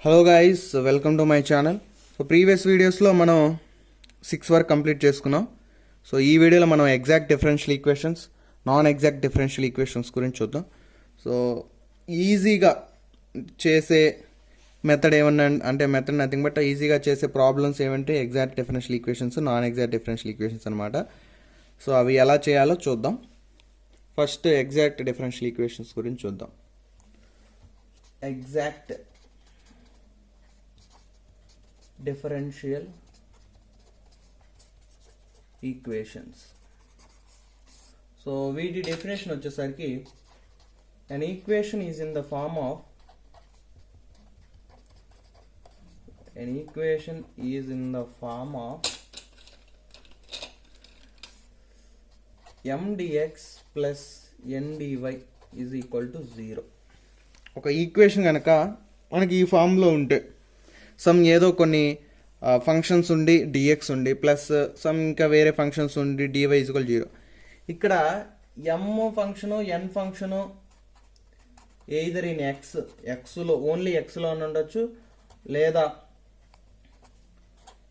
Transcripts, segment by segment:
Hello guys, welcome to my channel. So previous వీడియోస్లో మనం 6 వరకు కంప్లీట్ చేసుకున్నాం. సో ఈ వీడియోలో మనం exact differential equations, non exact differential equations గురించి చూద్దాం. సో ఈజీగా చేసే మెథడ్ ఏమన్నా అంటే మెథడ్ నథింగ్ బట్ ఈజీగా చేసే ప్రాబ్లమ్స్ ఏమంటే exact differential equations, non exact differential equations అనమాట. సో అవి ఎలా చేయాలో చూద్దాం. ఫస్ట్ ఎగ్జాక్ట్ డిఫరెన్షియల్ ఈక్వేషన్స్ గురించి చూద్దాం. Exact differential equations. So వీటి డెఫినేషన్ వచ్చేసరికి an equation is in the form of m dx plus n dy is equal to 0. ఒక ఈక్వేషన్ కనుక మనకి ఈ ఫామ్లో ఉంటే సమ్ ఏదో కొన్ని ఫంక్షన్స్ ఉండి డిఎక్స్ ఉండి ప్లస్ సమ్ ఇంకా వేరే ఫంక్షన్స్ ఉండి డివై ఈక్వల్ 0. ఇక్కడ M function N function either in ఎక్స్లో ఓన్లీ ఎక్స్లో అని ఉండొచ్చు, లేదా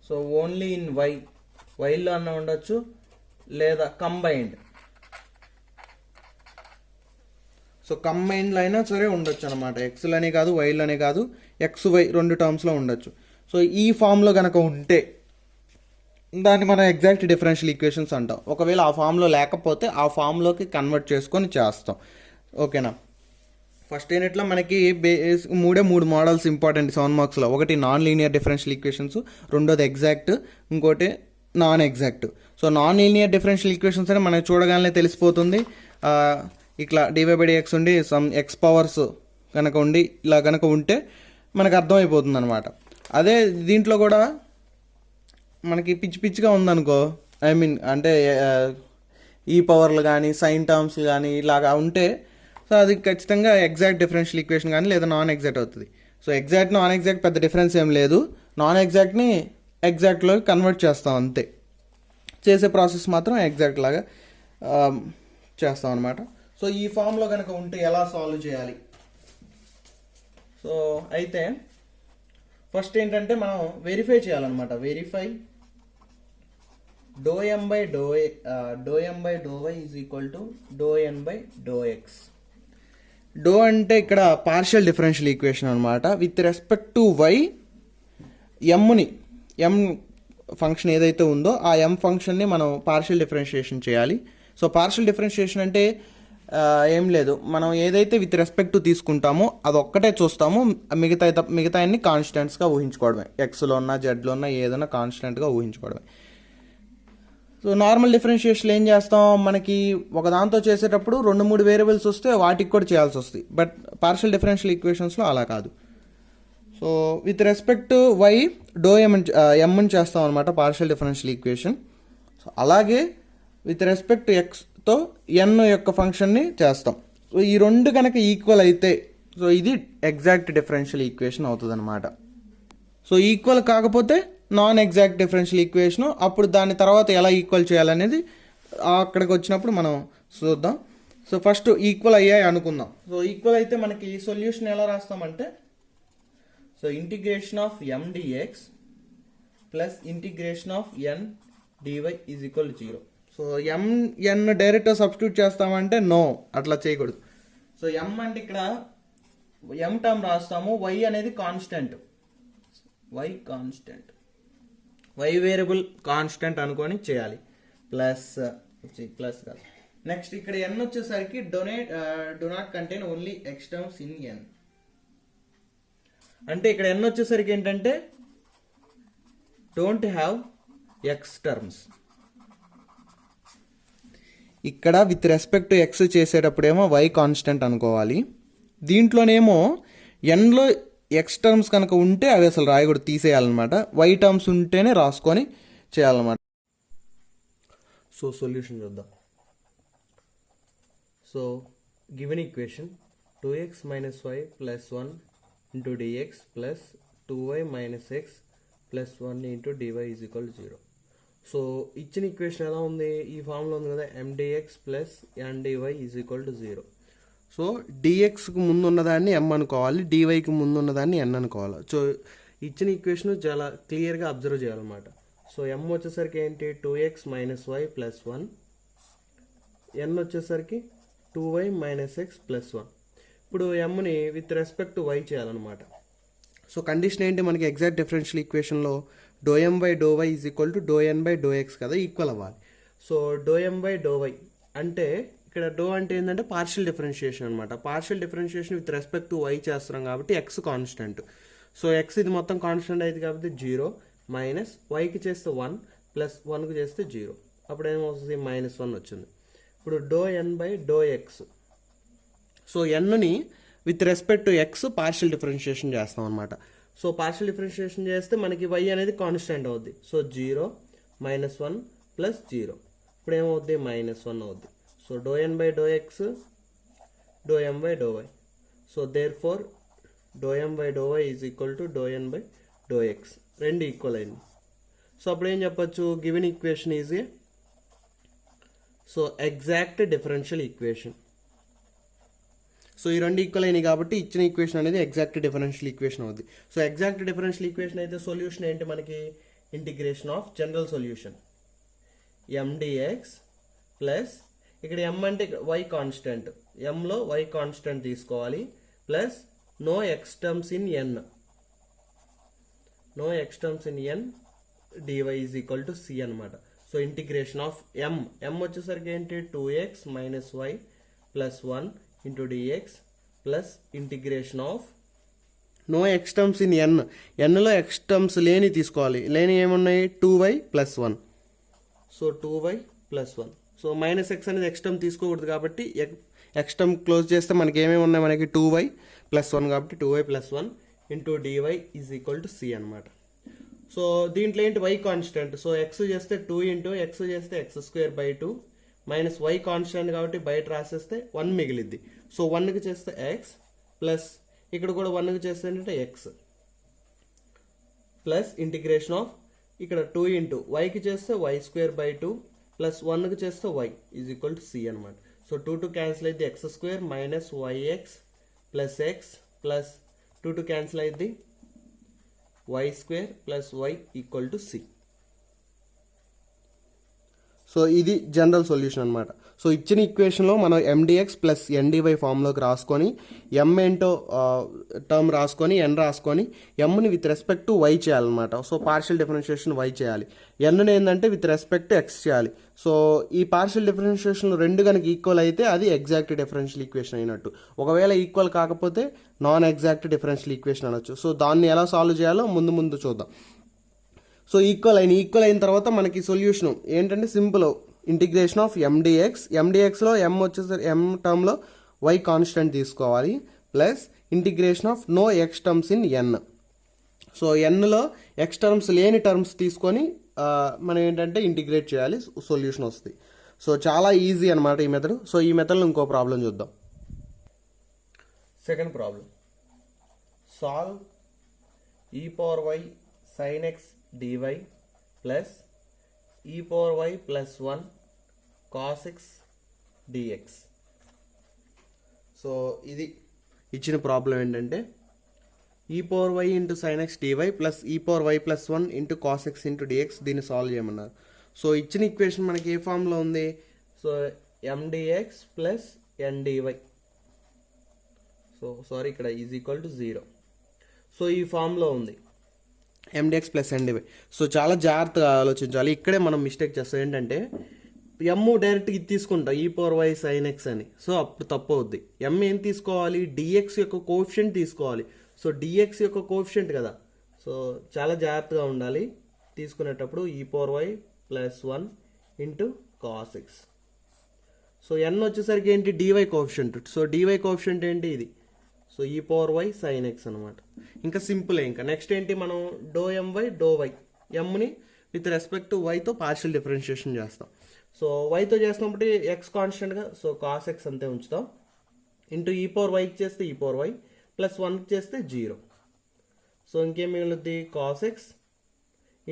సో ఓన్లీ ఇన్ వైలో అన్న ఉండొచ్చు, లేదా కంబైన్డ్. సో కంబైన్డ్లో అయినా సరే ఉండొచ్చు అనమాట. ఎక్స్లోనే కాదు, వైలోనే కాదు, ఎక్స్ వై రెండు టర్మ్స్లో ఉండొచ్చు. సో ఈ ఫామ్లో కనుక ఉంటే దాన్ని మనం ఎగ్జాక్ట్ డిఫరెన్షియల్ ఈక్వేషన్స్ అంటాం. ఒకవేళ ఆ ఫామ్లో లేకపోతే ఆ ఫామ్లోకి కన్వర్ట్ చేసుకొని చేస్తాం. ఓకేనా. ఫస్ట్ యూనిట్లో మనకి మూడు మోడల్స్ ఇంపార్టెంట్ 7 మార్క్స్లో. ఒకటి నాన్ లీనియర్ డిఫరెన్షియల్ ఈక్వేషన్స్, రెండోది ఎగ్జాక్ట్, ఇంకోటి non exact. So non linear differential equations అని మనకి చూడగానే తెలిసిపోతుంది. ఇట్లా డివై/డిఎక్స్ ఉండి సమ్ ఎక్స్ పవర్స్ కనుక ఉండి ఇలా కనుక ఉంటే మనకు అర్థమైపోతుంది అనమాట. అదే దీంట్లో కూడా మనకి పిచ్చిగా ఉందనుకో, ఐ మీన్ అంటే ఈ పవర్లు కానీ సైన్ టర్మ్స్ కానీ ఇలాగా ఉంటే సో అది ఖచ్చితంగా ఎగ్జాక్ట్ డిఫరెన్షియల్ ఈక్వేషన్ కానీ లేదా నాన్ ఎగ్జాక్ట్ అవుతుంది. సో ఎగ్జాక్ట్ నాన్ ఎగ్జాక్ట్ పెద్ద డిఫరెన్స్ ఏం లేదు. నాన్ ఎగ్జాక్ట్ని ఎగ్జాక్ట్లో కన్వర్ట్ చేస్తాం అంతే. చేసే ప్రాసెస్ మాత్రం ఎగ్జాక్ట్ లాగా చేస్తాం అనమాట. సో ఈ ఫామ్లో కనుక ఉంటే ఎలా సాల్వ్ చేయాలి? సో అయితే ఫస్ట్ ఏంటంటే మనం వెరిఫై చేయాలన్నమాట. Verify ∂m/∂y is equal to ∂n/∂x. డో అంటే ఇక్కడ పార్షియల్ డిఫరెన్షియల్ ఈక్వేషన్ అనమాట. With respect to y m function ఏదైతే ఉందో ఆ ఎం ఫంక్షన్ని మనం పార్షియల్ డిఫరెన్షియేషన్ చేయాలి. సో పార్షియల్ డిఫరెన్షియేషన్ అంటే ఏం లేదు, మనం ఏదైతే విత్ రెస్పెక్ట్ టు తీసుకుంటామో అది ఒక్కటే చూస్తాము, మిగతా అన్ని కాన్స్టెంట్స్గా ఊహించుకోవడమే. ఎక్స్లో ఉన్నా జెడ్లో ఉన్నా ఏదైనా కాన్స్టెంట్గా ఊహించుకోవడమే. సో నార్మల్ డిఫరెన్షియేషన్ ఏం చేస్తాం, మనకి ఒక దాంతో చేసేటప్పుడు 2-3 వేరియబుల్స్ వస్తే వాటికి కూడా చేయాల్సి వస్తుంది. బట్ పార్షియల్ డిఫరెన్షియల్ ఈక్వేషన్స్లో అలా కాదు. So with respect to y ఎమ్ని చేస్తాం అనమాట పార్షియల్ డిఫరెన్షియల్ ఈక్వేషన్. సో అలాగే విత్ రెస్పెక్ట్ టు ఎక్స్తో ఎన్ యొక్క ఫంక్షన్ని చేస్తాం. సో ఈ రెండు కనుక ఈక్వల్ అయితే సో ఇది ఎగ్జాక్ట్ డిఫరెన్షియల్ ఈక్వేషన్ అవుతుంది అనమాట. సో ఈక్వల్ కాకపోతే నాన్ ఎగ్జాక్ట్ డిఫరెన్షియల్ ఈక్వేషన్. అప్పుడు దాని తర్వాత ఎలా ఈక్వల్ చేయాలనేది అక్కడికి వచ్చినప్పుడు మనం చూద్దాం. సో ఫస్ట్ ఈక్వల్ అయ్యాయి అనుకుందాం. సో ఈక్వల్ అయితే మనకి సొల్యూషన్ ఎలా రాస్తామంటే, so integration of M d x plus integration of N d y is equal to 0. So N డైరెక్ట్గా సబ్స్టిట్యూట్ చేస్తామంటే నో, అట్లా చేయకూడదు. సో ఎం అంటే ఇక్కడ ఎం టర్మ్ రాస్తాము, వై అనేది కాన్స్టెంట్, వై వేరియబుల్ కాన్స్టెంట్ అనుకొని చేయాలి. ప్లస్ కాదు. నెక్స్ట్ ఇక్కడ ఎన్ వచ్చేసరికి do not contain only x terms in N. అంటే ఇక్కడ ఎన్ వచ్చేసరికి ఏంటంటే డోంట్ హ్యావ్ ఎక్స్ టర్మ్స్. ఇక్కడ విత్ రెస్పెక్ట్ టు ఎక్స్ చేసేటప్పుడేమో వై కాన్స్టెంట్ అనుకోవాలి. దీంట్లోనేమో ఎన్లో ఎక్స్ టర్మ్స్ కనుక ఉంటే అవి అసలు రాయకూడదు, తీసేయాలన్నమాట. వై టర్మ్స్ ఉంటేనే రాసుకొని చేయాలన్నమాట. సో సొల్యూషన్ చూద్దాం. So given equation 2x - y + 1 × dx + 2y - x + 1 × dy = 0. So ఇచ్చిన ఈక్వేషన్ ఎలా ఉంది, ఈ ఫామ్లో ఉంది కదా, mdx + ndy = 0. సో డిఎక్స్కి ముందు ఉన్నదాన్ని ఎం అనుకోవాలి, డివైకి ముందు ఉన్నదాన్ని ఎన్ అనుకోవాలి. సో ఇచ్చిన ఈక్వేషన్ చాలా క్లియర్గా అబ్జర్వ్ చేయాలన్నమాట. సో ఎం వచ్చేసరికి ఏంటి 2x - y + 1, ఎన్ వచ్చేసరికి 2y - x + 1. ఇప్పుడు ఎమ్ని విత్ రెస్పెక్ట్ టు వై చేయాలన్నమాట. సో కండిషన్ ఏంటి మనకి ఎగ్జాక్ట్ డిఫరెన్షియల్ ఈక్వేషన్లో ∂m/∂y = ∂n/∂x కదా, ఈక్వల్ అవ్వాలి. సో ∂m/∂y అంటే ఇక్కడ అంటే ఏంటంటే పార్షియల్ డిఫరెన్షియేషన్ అనమాట. Partial differentiation with respect to y చేస్తున్నాం కాబట్టి ఎక్స్ కాన్స్టెంట్. సో ఎక్స్ ఇది మొత్తం కాన్స్టెంట్ అయితే కాబట్టి 0 మైనస్ వైకి చేస్తే 1 ప్లస్ 1కి చేస్తే 0, అప్పుడు ఏమవుతుంది -1 వచ్చింది. ఇప్పుడు ∂n/∂x. సో ఎన్ని with respect to X partial differentiation చేస్తాం అనమాట. సో పార్షియల్ డిఫరెన్షియేషన్ చేస్తే మనకి y అనేది కాన్స్టెంట్ అవుద్ది. సో 0 -1 ప్లస్ 0, ఇప్పుడు ఏమవుద్ది -1 అవుద్ది. So ∂n/∂x ∂m/∂y. So therefore ∂m/∂y = ∂n/∂x, రెండు ఈక్వల్ అయింది. సో అప్పుడు ఏం చెప్పచ్చు, given equation is a so exact differential equation. So ఈ రెండు ఈక్వల్ అయినాయి కాబట్టి ఇచ్చిన ఈక్వేషన్ అనేది ఎగ్జాక్ట్ డిఫరెన్షియల్ ఈక్వేషన్ అవుద్ది. సో ఎగ్జాక్ట్ డిఫరెన్షియల్ ఈక్వేషన్ అయితే సొల్యూషన్ ఏంటి మనకి, integration of general solution mdx plus ఇక్కడ m అంటే y కాన్స్టెంట్, mలో y కాన్స్టెంట్ తీసుకోవాలి, plus no x terms in n, no x terms in n dy = c అనమాట. So integration of m వచ్చేసరికి ఏంటి 2x - y + 1 dx plus integration of no x terms in ఎన్లో x terms లేని తీసుకోవాలి, లేని ఏమున్నాయి 2y + 1. So 2y + 1. So -x అనేది x term తీసుకోకూడదు కాబట్టి ఎక్స్ టర్మ్ క్లోజ్ చేస్తే మనకి ఏమేమి ఉన్నాయి, మనకి 2y + 1 కాబట్టి 2y + 1 dy = c అనమాట. సో దీంట్లో ఏంటి y కాన్స్టెంట్. సో x చేస్తే 2 × x చేస్తే x²/2 మైనస్ y కాన్స్టెంట్ కాబట్టి బయట రాసేస్తే 1 మిగిలిద్ది. సో 1కి చేస్తే x ప్లస్ ఇక్కడ కూడా 1కి చేస్తే ఏంటంటే x ప్లస్ ఇంటిగ్రేషన్ ఆఫ్ ఇక్కడ 2 × yకి చేస్తే y²/2 ప్లస్ 1కి చేస్తే y = c అనమాట. సో 2 క్యాన్సిల్ అయితే x² - yx plus x plus 2 cancel అయితే y² plus y = c. So ఇది జనరల్ సొల్యూషన్ అనమాట. సో ఇచ్చిన ఈక్వేషన్లో మనం mdx ప్లస్ ndy ఫామ్లోకి రాసుకొని m ఏంటో టర్మ్ రాసుకొని n రాసుకొని mని విత్ రెస్పెక్ట్ టు y చేయాలన్నమాట. సో పార్షియల్ డిఫరెన్షియేషన్ y చేయాలి, n ఏంటంటే విత్ రెస్పెక్ట్ టు x చేయాలి. సో ఈ పార్షియల్ డిఫరెన్షియేషన్ రెండు కనుక ఈక్వల్ అయితే అది ఎగ్జాక్ట్ డిఫరెన్షియల్ ఈక్వేషన్ అయినట్టు. ఒకవేళ ఈక్వల్ కాకపోతే నాన్ ఎగ్జాక్ట్ డిఫరెన్షియల్ ఈక్వేషన్ అనొచ్చు. సో దాన్ని ఎలా సాల్వ్ చేయాలో ముందు చూద్దాం. సో ఈక్వల్ అయిన తర్వాత మనకి సొల్యూషన్ ఏంటంటే సింపుల్, ఇంటిగ్రేషన్ ఆఫ్ mdxలో m వచ్చేసరి m టర్మ్లో y కాన్స్టెంట్ తీసుకోవాలి, plus integration of no x terms in n. So nలో x టర్మ్స్ లేని టర్మ్స్ తీసుకొని మనం ఏంటంటే ఇంటిగ్రేట్ చేయాలి, సొల్యూషన్ వస్తుంది. సో చాలా ఈజీ అనమాట ఈ మెథడ్. సో ఈ మెథడ్లో ఇంకో ప్రాబ్లం చూద్దాం. Second problem, solve e⁻y sin x dy plus e⁻y + 1 cos x dx. So ఇది ఇచ్చిన ప్రాబ్లం ఏంటంటే e⁻y × sin x dy plus e⁻y + 1 cos x dx, దీన్ని సాల్వ్ చేయమన్నారు. సో ఇచ్చిన ఈక్వేషన్ మనకి ఏ ఫామ్లో ఉంది, so mdx plus ndy, so sorry ఇక్కడ = 0. సో ఈ ఫామ్లో ఉంది mdx ప్లస్ ndy. సో చాలా జాగ్రత్తగా ఆలోచించాలి, ఇక్కడే మనం మిస్టేక్ చేస్తాం. ఏంటంటే m డైరెక్ట్గా ఇది తీసుకుంటాం e⁻y sin x అని, సో అప్పుడు తప్పు అవుద్ది. m ఏం తీసుకోవాలి, dx యొక్క కోఎఫిషియంట్ తీసుకోవాలి. సో dx యొక్క కోఎఫిషియంట్ కదా, సో చాలా జాగ్రత్తగా ఉండాలి తీసుకునేటప్పుడు. e⁻y + 1 cos x. So n వచ్చేసరికి ఏంటి dy coefficient. So dy coefficient ఏంటి ఇది, సో e⁻y sin x అనమాట. ఇంకా సింపుల్. ఇంకా నెక్స్ట్ ఏంటి, మనం ∂m/∂y, mని విత్ రెస్పెక్ట్ టు వైతో పార్షియల్ డిఫరెన్షియేషన్ చేస్తాం. సో వైతో చేసినప్పుడు ఎక్స్ కాన్స్టెంట్గా, సో cos x అంతే ఉంచుతాం, e⁻yకి చేస్తే e⁻y ప్లస్ 1కి చేస్తే 0. సో ఇంకేం మిగులుద్ది cos x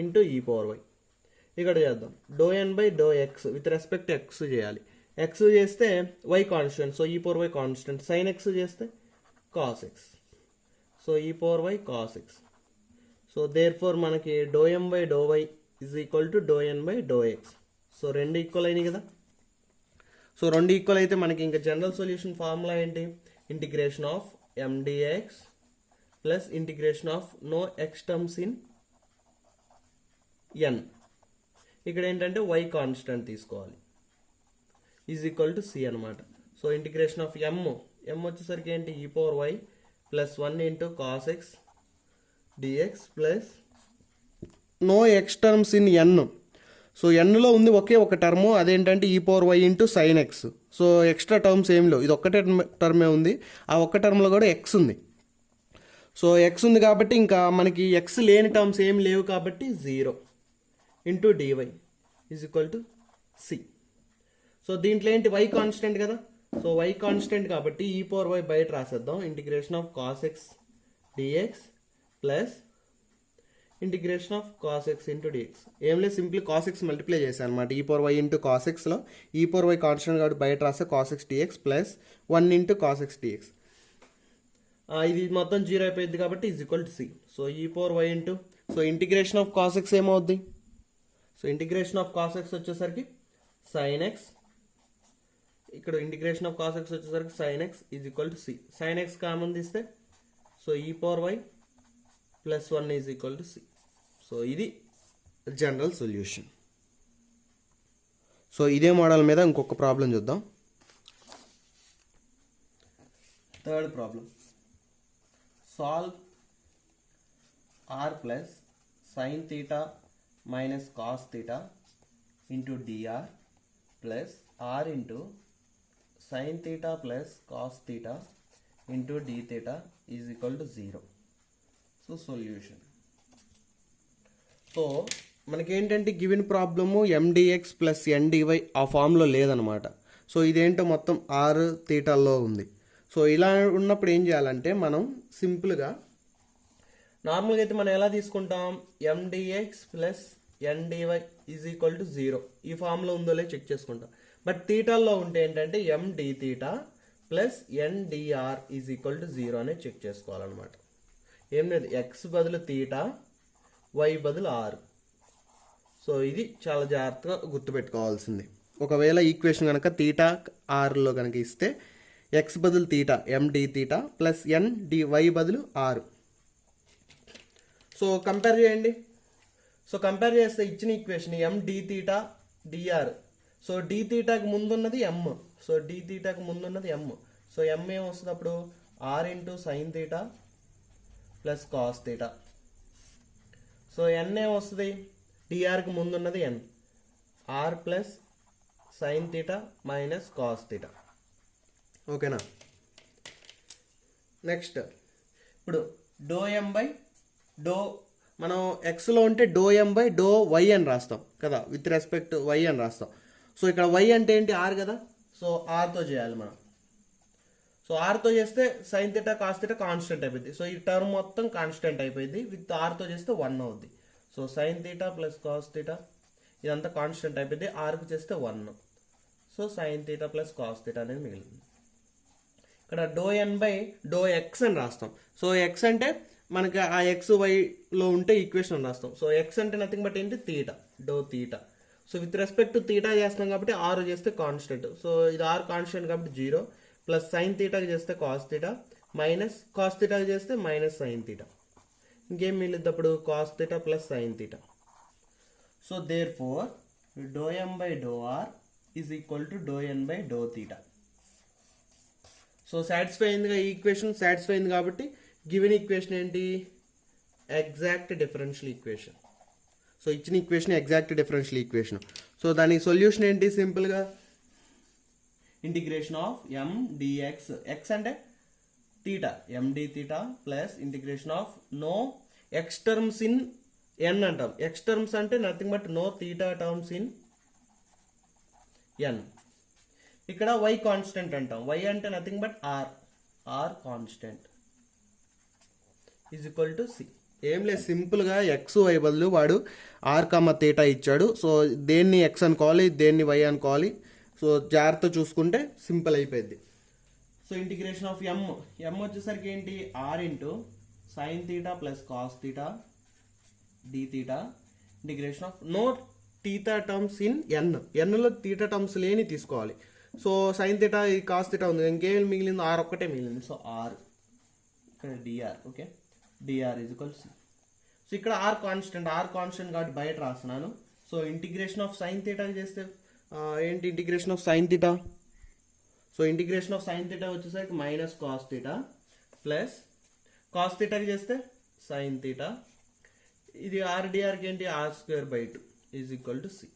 e⁻y. ఇక్కడ చేద్దాం ∂n/∂x విత్ రెస్పెక్ట్ x చేయాలి. ఎక్స్ చేస్తే y constant, so e power y constant. Sin x చేస్తే cos x, so e power y cos x. So therefore మనకి do M by do y is equal to do N by do x. So రెండు equal అయినాయి కదా. So రెండు equal అయితే మనకి ఇంకా general solution formula ఏంటి? Integration of ఎండిఎక్స్ plus integration of no x terms in n. ఇక్కడ ఏంటంటే వై కాన్స్టెంట్ తీసుకోవాలి, ఈజ్ ఈక్వల్ టు సి అనమాట. సో ఇంటిగ్రేషన్ ఆఫ్ ఎమ్ వచ్చేసరికి ఏంటి? E power y plus 1 into cos x d x plus no x terms in N. So ఎన్లో ఉంది ఒకే ఒక టర్ము, అదేంటంటే e power y into sin x. So extra terms ఏం లేవు, ఇది ఒక్కటే టర్మే ఉంది. ఆ ఒక్క టర్మ్లో కూడా ఎక్స్ ఉంది. సో ఎక్స్ ఉంది కాబట్టి ఇంకా మనకి ఎక్స్ లేని టర్మ్స్ ఏం లేవు కాబట్టి 0 into DY is equal to c. So దీంట్లో ఏంటి? వై కాన్స్టెంట్ కదా. సో వై కాన్స్టెంట్ కాబట్టి ఈ పవర్ వై బయట రాసేద్దాం. Integration of cos x d x plus integration of cos x into d x. ఏం లేదు, సింప్లీ కాస్ ఎక్స్ మల్టిప్లై చేశాను అనమాట. ఈ పవర్ వై ఇంటూ కాస్ ఎక్స్లో ఈ పవర్ వై కాన్స్టెంట్ కాబట్టి బయట రాస్తే cos x d x plus 1 into cos x d x. ఇది మొత్తం 0 అయిపోయింది కాబట్టి is equal to c. So e power y into, so integration of cos x ఏమవుద్ది? So integration of cos x వచ్చేసరికి సైన్ ఎక్స్, ఇక్కడ ఇంటిగ్రేషన్ ఆఫ్ కాస్ ఎక్స్ వచ్చేసరికి sine x is equal to c. Sine x common తీస్తే so e power y plus 1 is equal to c. So ఇది general solution. So ఇదే model మీద ఇంకొక problem చూద్దాం. Third problem, solve r plus sine theta minus cos theta into d r plus r into sine theta plus cos theta into d theta is equal to 0. So solution. So మనకేంటంటే given problem m d x plus n d y ఆ ఫామ్లో లేదనమాట. So ఇదేంటో మొత్తం are థీటాల్లో ఉంది. So ఇలా ఉన్నప్పుడు ఏం చేయాలంటే మనం సింపుల్గా నార్మల్గా అయితే మనం ఎలా తీసుకుంటాం? ఎండిఎక్స్ plus n d y is equal to 0 ఈ ఫామ్లో ఉందో లేదో చెక్ చేసుకుంటాం. బట్ థీటాల్లో ఉంటే ఏంటంటే m d theta plus n d r is equal to 0 అనేది చెక్ చేసుకోవాలన్నమాట. ఏం లేదు, ఎక్స్ బదులు థీటా, వై బదులు ఆర్. సో ఇది చాలా జాగ్రత్తగా గుర్తుపెట్టుకోవాల్సింది. ఒకవేళ ఈక్వేషన్ కనుక థీటా ఆర్లో కనుక ఇస్తే ఎక్స్ బదులు theta m d theta plus n d y బదులు ఆర్. సో కంపేర్ చేయండి. సో కంపేర్ చేస్తే ఇచ్చిన equation m d theta d r. So d థీటాకి ముందున్నది ఎమ్, సో డి థీటాకి ముందున్నది ఎమ్. సో ఎమ్ ఏం వస్తుంది అప్పుడు? R into sine theta plus cos theta. So n ఏం వస్తుంది? డిఆర్కి ముందున్నది n, r plus sine theta minus cos theta. ఓకేనా? నెక్స్ట్ ఇప్పుడు డో ఎం బై డో, మనం ఎక్స్లో ఉంటే doh M by do y అని రాస్తాం కదా, విత్ రెస్పెక్ట్ వై అని రాస్తాం. సో ఇక్కడ వై అంటే ఏంటి? ఆర్ కదా. సో ఆర్తో చేయాలి మనం. సో ఆర్తో చేస్తే sine theta cos theta constant అయిపోయింది. సో ఈ టర్మ్ మొత్తం కాన్స్టెంట్ అయిపోయింది. విత్ ఆర్తో చేస్తే 1 అవుద్ది. So sine theta plus cos theta ఇదంతా కాన్స్టెంట్ అయిపోయింది. ఆర్కి చేస్తే 1. So sine theta plus cos theta అనేది మిగిలింది. ఇక్కడ డో ఎన్ బై డో ఎక్స్ అని రాస్తాం. సో ఎక్స్ అంటే మనకి ఆ ఎక్స్ వైలో ఉంటే ఈక్వేషన్ రాస్తాం. సో ఎక్స్ అంటే నథింగ్ బట్ ఏంటి? Theta, doh theta. So with respect to theta చేస్తున్నాం కాబట్టి ఆర్ చేస్తే కాన్స్టెంట్. సో ఇది ఆర్ కాన్స్టెంట్ కాబట్టి 0 ప్లస్ సైన్ థీటాకి చేస్తే కాస్ థీటా మైనస్ కాస్ థీటాకి చేస్తే మైనస్ సైన్ థీటా. ఇంకేం మిగిలిద్ది అప్పుడు? Cos theta plus sine theta. So therefore doh M by doh r is equal to do N by doh theta. So satisfy అయిందిగా, ఈ equation satisfy అయింది కాబట్టి given equation ఏంటి? Exact differential equation. సో ఇచ్చిన equation exact differential equation. So దానికి solution ఏంటి? సింపుల్గా integration of M d x, x అంటే theta, m d theta plus integration of no x terms in n అంటాం. X terms అంటే nothing but no theta terms in n. ఇక్కడ y constant అంటాం. Y అంటే nothing but r, r constant is equal to c. ఏం లేదు, సింపుల్గా x why బదులు వాడు ఆర్ కామ థీటా ఇచ్చాడు. సో దేన్ని ఎక్స్ అనుకోవాలి, దేన్ని వై అనుకోవాలి, సో జాగ్రత్త చూసుకుంటే సింపుల్ అయిపోయింది. సో ఇంటిగ్రేషన్ ఆఫ్ ఎం వచ్చేసరికి ఏంటి, r into sine theta plus cos theta d theta integration of no theta terms in ఎన్లో థీటా టర్మ్స్ లేని తీసుకోవాలి. సో సైన్ థీటా ఈ కాస్ థీటా ఉంది, ఇంకేం మిగిలింది, ఆర్ ఒక్కటే మిగిలింది. సో ఆర్ ఇక్కడ d r, okay, d r is equal c. So ఇక్కడ ఆర్ కాన్స్టెంట్ కాబట్టి బయట రాస్తున్నాను. So integration of sine theta చేస్తే ఏంటి integration of sine theta, so integration of sine theta వచ్చేసరికి minus cos theta plus cos థీటాకి చేస్తే సైన్ థీటా, ఇది ఆర్డిఆర్కి ఏంటి r²/2 is equal to c.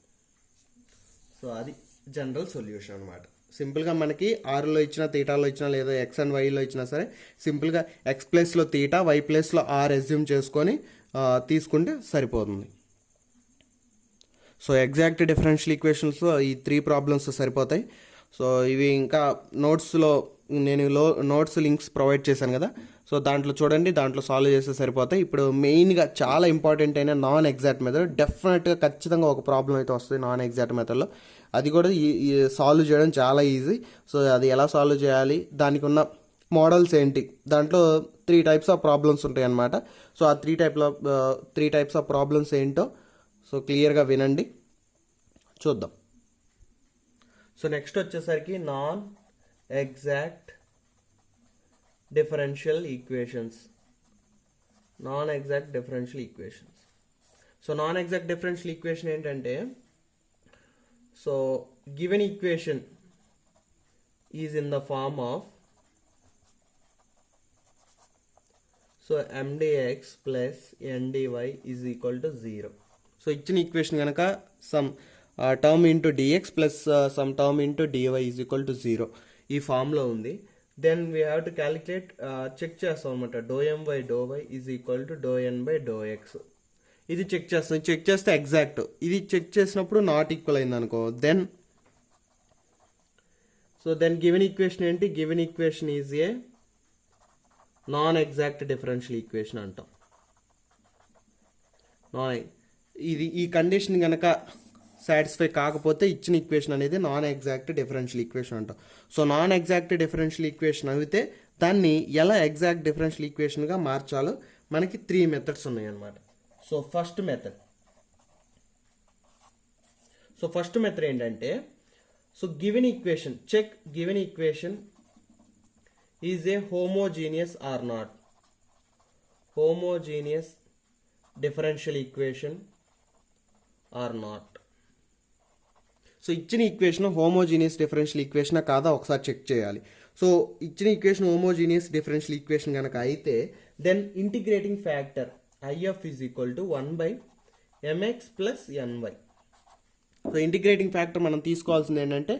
So అది జనరల్ సొల్యూషన్ అనమాట. సింపుల్గా మనకి ఆర్లో ఇచ్చిన థీటాలో ఇచ్చినా లేదా ఎక్స్ అండ్ వైలో ఇచ్చినా సరే సింపుల్గా ఎక్స్ ప్లేస్లో థీటా వై ప్లేస్లో ఆర్ అజ్యూమ్ చేసుకొని తీసుకుంటే సరిపోతుంది. సో ఎగ్జాక్ట్ డిఫరెన్షియల్ ఈక్వేషన్స్లో ఈ 3 ప్రాబ్లమ్స్ సరిపోతాయి. సో ఇవి ఇంకా నోట్స్లో నేను నోట్స్ లింక్స్ ప్రొవైడ్ చేశాను కదా, సో దాంట్లో చూడండి, దాంట్లో సాల్వ్ చేస్తే సరిపోతాయి. ఇప్పుడు మెయిన్గా చాలా ఇంపార్టెంట్ అయిన నాన్ ఎగ్జాక్ట్ మెథడ్, డెఫినెట్గా ఖచ్చితంగా ఒక ప్రాబ్లం అయితే వస్తుంది నాన్ ఎగ్జాక్ట్ మెథడ్లో. అది కూడా ఈ సాల్వ్ చేయడం చాలా ఈజీ. సో అది ఎలా సాల్వ్ చేయాలి, దానికి ఉన్న మోడల్స్ ఏంటి, దాంట్లో 3 టైప్స్ ఆఫ్ ప్రాబ్లమ్స్ ఉంటాయి అన్నమాట. సో ఆ 3 టైప్స్ ఆఫ్ ప్రాబ్లమ్స్ ఏంటో సో క్లియర్గా వినండి, చూద్దాం. సో నెక్స్ట్ వచ్చేసరికి non exact differential equations. So non exact differential equation ఏంటంటే, so given equation is in the form of so mdx plus ndy is equal to 0. So ఇచ్చిన equation కనుక some term into dx plus some term into DY is equal to 0 ఈ ఫామ్లో ఉంది. Then we have to calculate, check చేస్తాం అనమాట, ∂m/∂y is equal to ∂n/∂x. ఇది check చేస్తాం, check చేస్తే ఎగ్జాక్ట్, ఇది చెక్ చేసినప్పుడు నాట్ ఈక్వల్ అయింది అనుకో, దెన్ గివెన్ ఈక్వేషన్ ఏంటి, given equation is a non exact differential equation అంటాం. ఇది ఈ కండిషన్ కనుక సాటిస్ఫై కాకపోతే ఇచ్చిన ఈక్వేషన్ అనేది నాన్ ఎగ్జాక్ట్ డిఫరెన్షియల్ ఈక్వేషన్ అంటాం. So non exact differential equation అయితే దాన్ని ఎలా ఎగ్జాక్ట్ డిఫరెన్షియల్ ఈక్వేషన్గా మార్చాలో మనకి 3 మెథడ్స్ ఉన్నాయి అన్నమాట. సో ఫస్ట్ మెథడ్ ఏంటంటే, so given equation, check given equation is a homogeneous or not, homogeneous differential equation or not. So ఇచ్చిన ఈక్వేషన్ హోమోజీనియస్ డిఫరెన్షియల్ ఈక్వేషన్ కాదా ఒకసారి చెక్ చేయాలి. సో ఇచ్చిన ఈక్వేషన్ హోమోజీనియస్ డిఫరెన్షియల్ ఈక్వేషన్ కనుక అయితే then integrating factor IF is equal to 1/mx plus ny. So integrating factor మనం తీసుకోవాల్సింది ఏంటంటే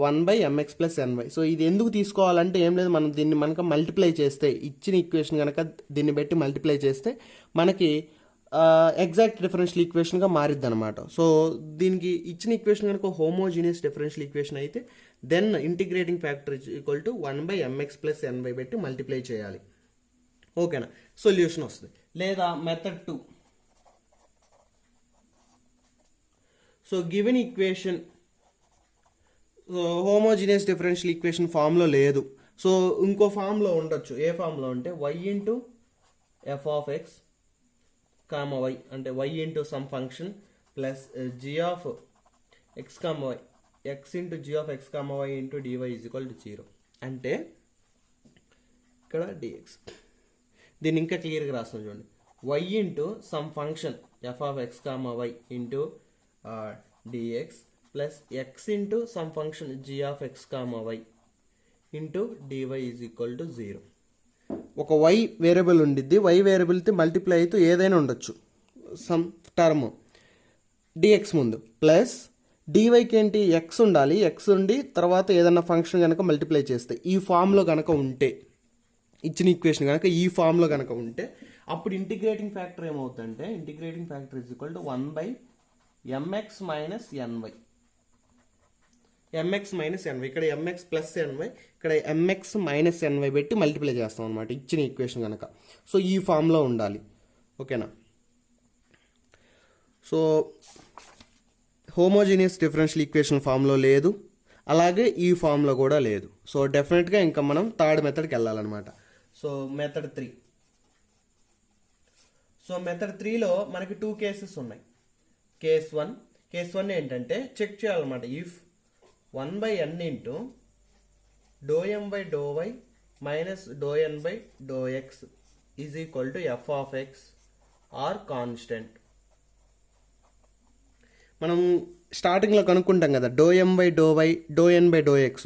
1/mx ప్లస్ ny. సో ఇది ఎందుకు తీసుకోవాలంటే ఏం లేదు, మనం దీన్ని మనకు మల్టిప్లై చేస్తే, ఇచ్చిన ఈక్వేషన్ కనుక దీన్ని బట్టి మల్టిప్లై చేస్తే మనకి ఎగ్జాక్ట్ డిఫరెన్షియల్ ఈక్వేషన్గా మారిద్ది అనమాట. సో దీనికి ఇచ్చిన ఈక్వేషన్ కనుక హోమోజీనియస్ డిఫరెన్షియల్ ఈక్వేషన్ అయితే then integrating factor equal to 1/mx plus ny పెట్టి మల్టిప్లై చేయాలి. ఓకేనా, సొల్యూషన్ వస్తుంది. లేదా method 2, so given equation homogeneous differential equation ఫామ్లో లేదు, సో ఇంకో ఫామ్లో ఉండొచ్చు. ఏ ఫామ్లో అంటే y into f of x comma y, అంటే y into some function plus g of x comma y, x into g of x comma y into dy is equal to 0. అంటే ఇక్కడ dx, దీన్ని ఇంకా క్లియర్గా రాస్తాం చూడండి, y into some function f of x comma y into dx plus x into some function g of x comma y into dy is equal కి 0. ఒక y variable ఉండిద్ది, y వేరియబుల్తో మల్టిప్లై అవుతూ ఏదైనా ఉండొచ్చు సమ్ టర్మ్ dx ముందు, plus dyకి ఏంటి x ఉండాలి, x ఉండి తర్వాత ఏదైనా ఫంక్షన్ కనుక మల్టిప్లై చేస్తే ఈ ఫామ్లో కనుక ఉంటే, ఇచ్చిన ఈక్వేషన్ కనుక ఈ ఫామ్లో కనుక ఉంటే అప్పుడు ఇంటిగ్రేటింగ్ ఫ్యాక్టర్ ఏమవుతుందంటే integrating factor is equal to 1/mx minus ny. mx minus ny, ఇక్కడ mx ప్లస్ ny, ఇక్కడ mx మైనస్ ny పెట్టి మల్టిప్లై చేస్తాం అనమాట ఇచ్చిన ఈక్వేషన్ కనుక. సో ఈ ఫామ్లో ఉండాలి. ఓకేనా, సో హోమోజీనియస్ డిఫరెన్షియల్ ఈక్వేషన్ ఫామ్లో లేదు, అలాగే ఈ ఫామ్లో కూడా లేదు. సో డెఫినెట్గా ఇంకా మనం థర్డ్ మెథడ్కి వెళ్ళాలన్నమాట. So method 3. సో మెథడ్ 3లో మనకి 2 కేసెస్ ఉన్నాయి. కేస్ 1 ఏంటంటే చెక్ చేయాలన్నమాట. If 1/n into ∂m/∂y minus ∂n/∂x is equal to f of x or constant. మనం స్టార్టింగ్లో కనుక్కుంటాం కదా ∂m/∂y ∂n/∂x.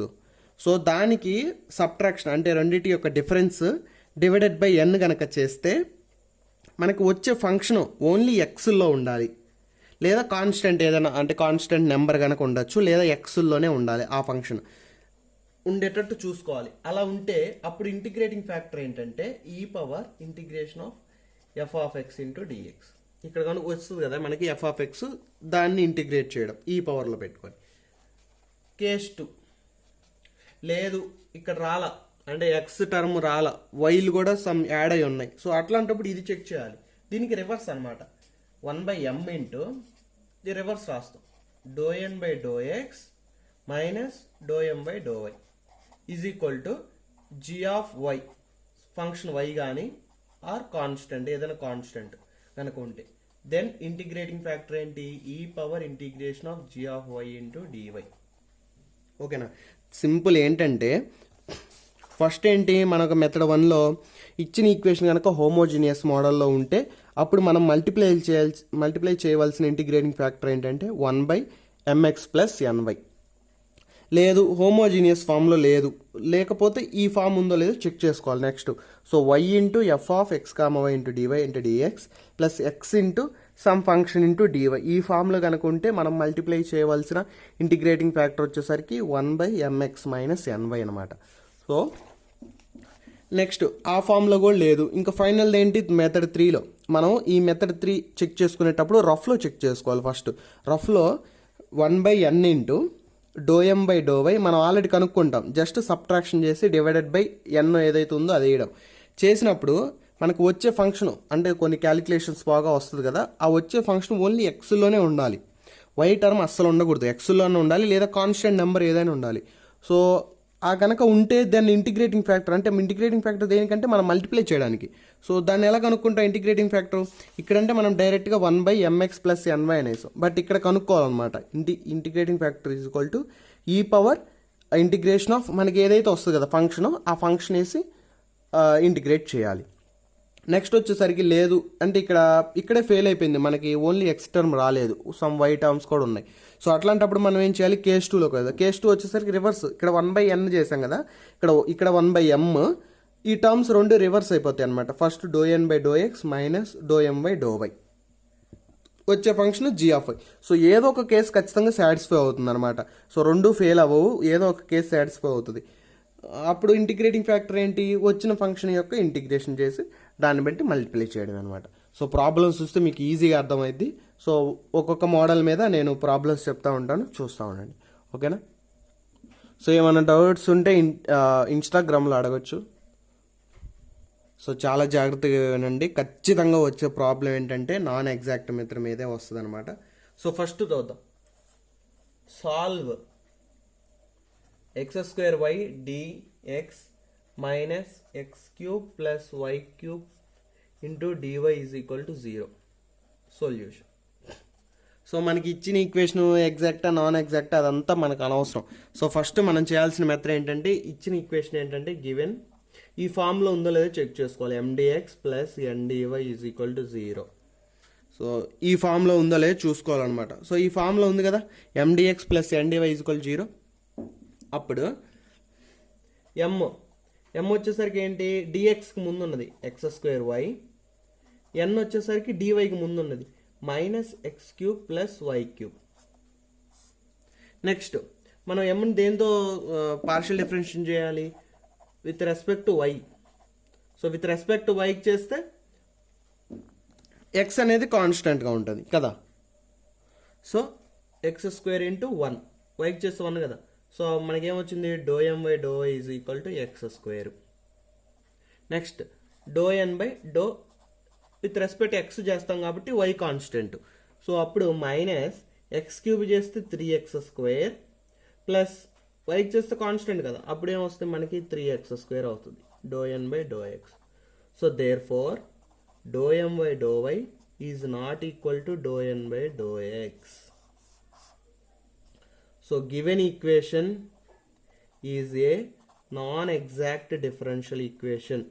సో దానికి సబ్ట్రాక్షన్ అంటే రెండింటి యొక్క డిఫరెన్స్ డివైడెడ్ బై n కనుక చేస్తే మనకు వచ్చే ఫంక్షన్ ఓన్లీ ఎక్స్లో ఉండాలి, లేదా కాన్స్టెంట్ ఏదైనా అంటే కాన్స్టెంట్ నెంబర్ కనుక ఉండొచ్చు, లేదా ఎక్స్లోనే ఉండాలి. ఆ ఫంక్షన్ ఉండేటట్టు చూసుకోవాలి. అలా ఉంటే అప్పుడు ఇంటిగ్రేటింగ్ ఫ్యాక్టర్ ఏంటంటే e power integration of f of x into dx. ఇక్కడ కనుక వస్తుంది కదా మనకి ఎఫ్ ఆఫ్ ఎక్స్, దాన్ని ఇంటిగ్రేట్ చేయడం ఈ పవర్లో పెట్టుకొని. కేస్ 2 లేదు, ఇక్కడ రాలా అంటే ఎక్స్ టర్మ్ రాలా, వైలు కూడా సమ్ యాడ్ అయి ఉన్నాయి. సో అట్లాంటప్పుడు ఇది చెక్ చేయాలి. దీనికి రివర్స్ అనమాట. 1/m ఇంటూ ఇది రివర్స్ రాస్తాం ∂n/∂x minus ∂m/∂y is equal to g of y, function y కానీ ఆర్ కాన్స్టెంట్ ఏదైనా కాన్స్టెంట్ కనుక ఉంటే, దెన్ ఇంటిగ్రేటింగ్ ఫ్యాక్టర్ ఏంటి e power integration of g of y into dy. ఓకేనా? సింపుల్ ఏంటంటే ఫస్ట్ ఏంటి మనకు మెథడ్ 1లో ఇచ్చిన ఈక్వేషన్ కనుక హోమోజీనియస్ మోడల్లో ఉంటే అప్పుడు మనం మల్టిప్లై చేయవలసిన ఇంటిగ్రేటింగ్ ఫ్యాక్టర్ ఏంటంటే 1/mx ప్లస్ ny. లేదు హోమోజీనియస్ ఫామ్లో లేకపోతే ఈ ఫామ్ ఉందో లేదో చెక్ చేసుకోవాలి. Next so y into f of x comma y into dy into dx plus x into some function into dy ఈ ఫామ్లో కనుక ఉంటే మనం మల్టిప్లై చేయవలసిన ఇంటిగ్రేటింగ్ ఫ్యాక్టర్ వచ్చేసరికి 1/mx మైనస్ ny అనమాట. సో నెక్స్ట్ ఆ ఫామ్లో కూడా లేదు. ఇంకా ఫైనల్ ఏంటి మెథడ్ 3లో మనం ఈ మెథడ్ 3 చెక్ చేసుకునేటప్పుడు రఫ్లో చెక్ చేసుకోవాలి. ఫస్ట్ రఫ్లో 1/n ఇంటూ ∂m/∂y మనం ఆల్రెడీ కనుక్కుంటాం, జస్ట్ సబ్ట్రాక్షన్ చేసి డివైడెడ్ బై n ఏదైతే ఉందో అది వేయడం. చేసినప్పుడు మనకు వచ్చే ఫంక్షన్ అంటే కొన్ని క్యాలిక్యులేషన్స్ బాగా వస్తుంది కదా, ఆ వచ్చే ఫంక్షన్ ఓన్లీ ఎక్స్లోనే ఉండాలి, వై టర్మ్ అస్సలు ఉండకూడదు, ఎక్స్లోనే ఉండాలి లేదా కాన్స్టెంట్ నెంబర్ ఏదైనా ఉండాలి. సో ఆ కనుక ఉంటే దాన్ని ఇంటిగ్రేటింగ్ ఫ్యాక్టర్ అంటే ఇంటిగ్రేటింగ్ ఫ్యాక్టర్ దేనికంటే మనం మల్టిప్లై చేయడానికి. సో దాన్ని ఎలా కనుక్కుంటాం ఇంటిగ్రేటింగ్ ఫ్యాక్టర్? ఇక్కడంటే మనం డైరెక్ట్గా 1/mx ప్లస్ ny అనేసాం, బట్ ఇక్కడ కనుక్కోవాలన్నమాట. Integrating factor is equal to e power integration of మనకి ఏదైతే వస్తుంది కదా ఫంక్షన్, ఆ ఫంక్షన్ వేసి ఇంటిగ్రేట్ చేయాలి. నెక్స్ట్ వచ్చేసరికి లేదు అంటే ఇక్కడే ఫెయిల్ అయిపోయింది, మనకి ఓన్లీ ఎక్స్ టర్మ్ రాలేదు, సమ్ వై టర్మ్స్ కూడా ఉన్నాయి. సో అట్లాంటప్పుడు మనం ఏం చేయాలి కేస్ 2లో కదా, కేస్ 2 వచ్చేసరికి రివర్స్. ఇక్కడ 1/n చేసాం కదా, ఇక్కడ 1/m, ఈ టర్మ్స్ రెండు రివర్స్ అయిపోతాయి అనమాట. ఫస్ట్ ∂n/∂x మైనస్ ∂m/∂y వచ్చే function g of y. So ఏదో ఒక కేసు ఖచ్చితంగా సాటిస్ఫై అవుతుంది అనమాట. సో రెండు ఫెయిల్ అవ్వవు, ఏదో ఒక కేసు సాటిస్ఫై అవుతుంది. అప్పుడు ఇంటిగ్రేటింగ్ ఫ్యాక్టర్ ఏంటి వచ్చిన ఫంక్షన్ యొక్క ఇంటిగ్రేషన్ చేసి దాన్ని బట్టి మల్టిప్లై చేయడం అనమాట. సో ప్రాబ్లమ్స్ చూస్తే మీకు ఈజీగా అర్థమైద్ది. సో ఒక్కొక్క మోడల్ మీద నేను ప్రాబ్లమ్స్ చెప్తా ఉంటాను, చూస్తూ ఉండండి. ఓకేనా? సో ఏమైనా డౌట్స్ ఉంటే ఇన్స్టాగ్రామ్లో అడగచ్చు. సో చాలా జాగ్రత్తగా వినండి. ఖచ్చితంగా వచ్చే ప్రాబ్లం ఏంటంటే నాన్ ఎగ్జాక్ట్ మెథడ్ మీదే వస్తుంది అనమాట. సో ఫస్ట్ చూద్దాం. Solve x² dx minus x³ plus y³ into dy is equal to 0. Solution. So మనకి ఇచ్చిన ఈక్వేషన్ ఎగ్జాక్టా నాన్ ఎగ్జాక్టా అదంతా మనకు అనవసరం. సో ఫస్ట్ మనం చేయాల్సిన మెథడ్ ఏంటంటే ఇచ్చిన ఈక్వేషన్ ఏంటంటే గివెన్ ఈ ఫామ్లో ఉందో లేదో చెక్ చేసుకోవాలి. mdx plus ndy is equal to 0. So ఈ ఫామ్లో ఉందో లేదో చూసుకోవాలన్నమాట. సో ఈ ఫామ్లో ఉంది కదా mdx plus ndy is equal 0. అప్పుడు m వచ్చేసరికి ఏంటి dxకి ముందు ఉన్నది x²y, n వచ్చేసరికి dyకి ముందు ఉన్నది minus x³ plus y³. Next మనం mని దేంతో పార్షియల్ డిఫరెన్షియేషన్ చేయాలి? With respect to y. So with respect to వైకి చేస్తే x అనేది కాన్స్టెంట్గా ఉంటుంది కదా. సో x² ఇంటూ 1, వైకి చేస్తే 1 కదా. సో మనకేమొచ్చింది ∂m/∂y is equal to x². Next ∂n/∂, with respect x చేస్తాం కాబట్టి y కాన్స్టెంట్. సో అప్పుడు మైనస్ x³ చేస్తే 3x² ప్లస్ వైకి చేస్తే కాన్స్టెంట్ కదా, అప్పుడు ఏమొస్తుంది మనకి 3x² అవుతుంది, ∂n/∂x. So therefore ∂m/∂y is not equal to ∂n/∂x. So given equation is a non exact differential equation.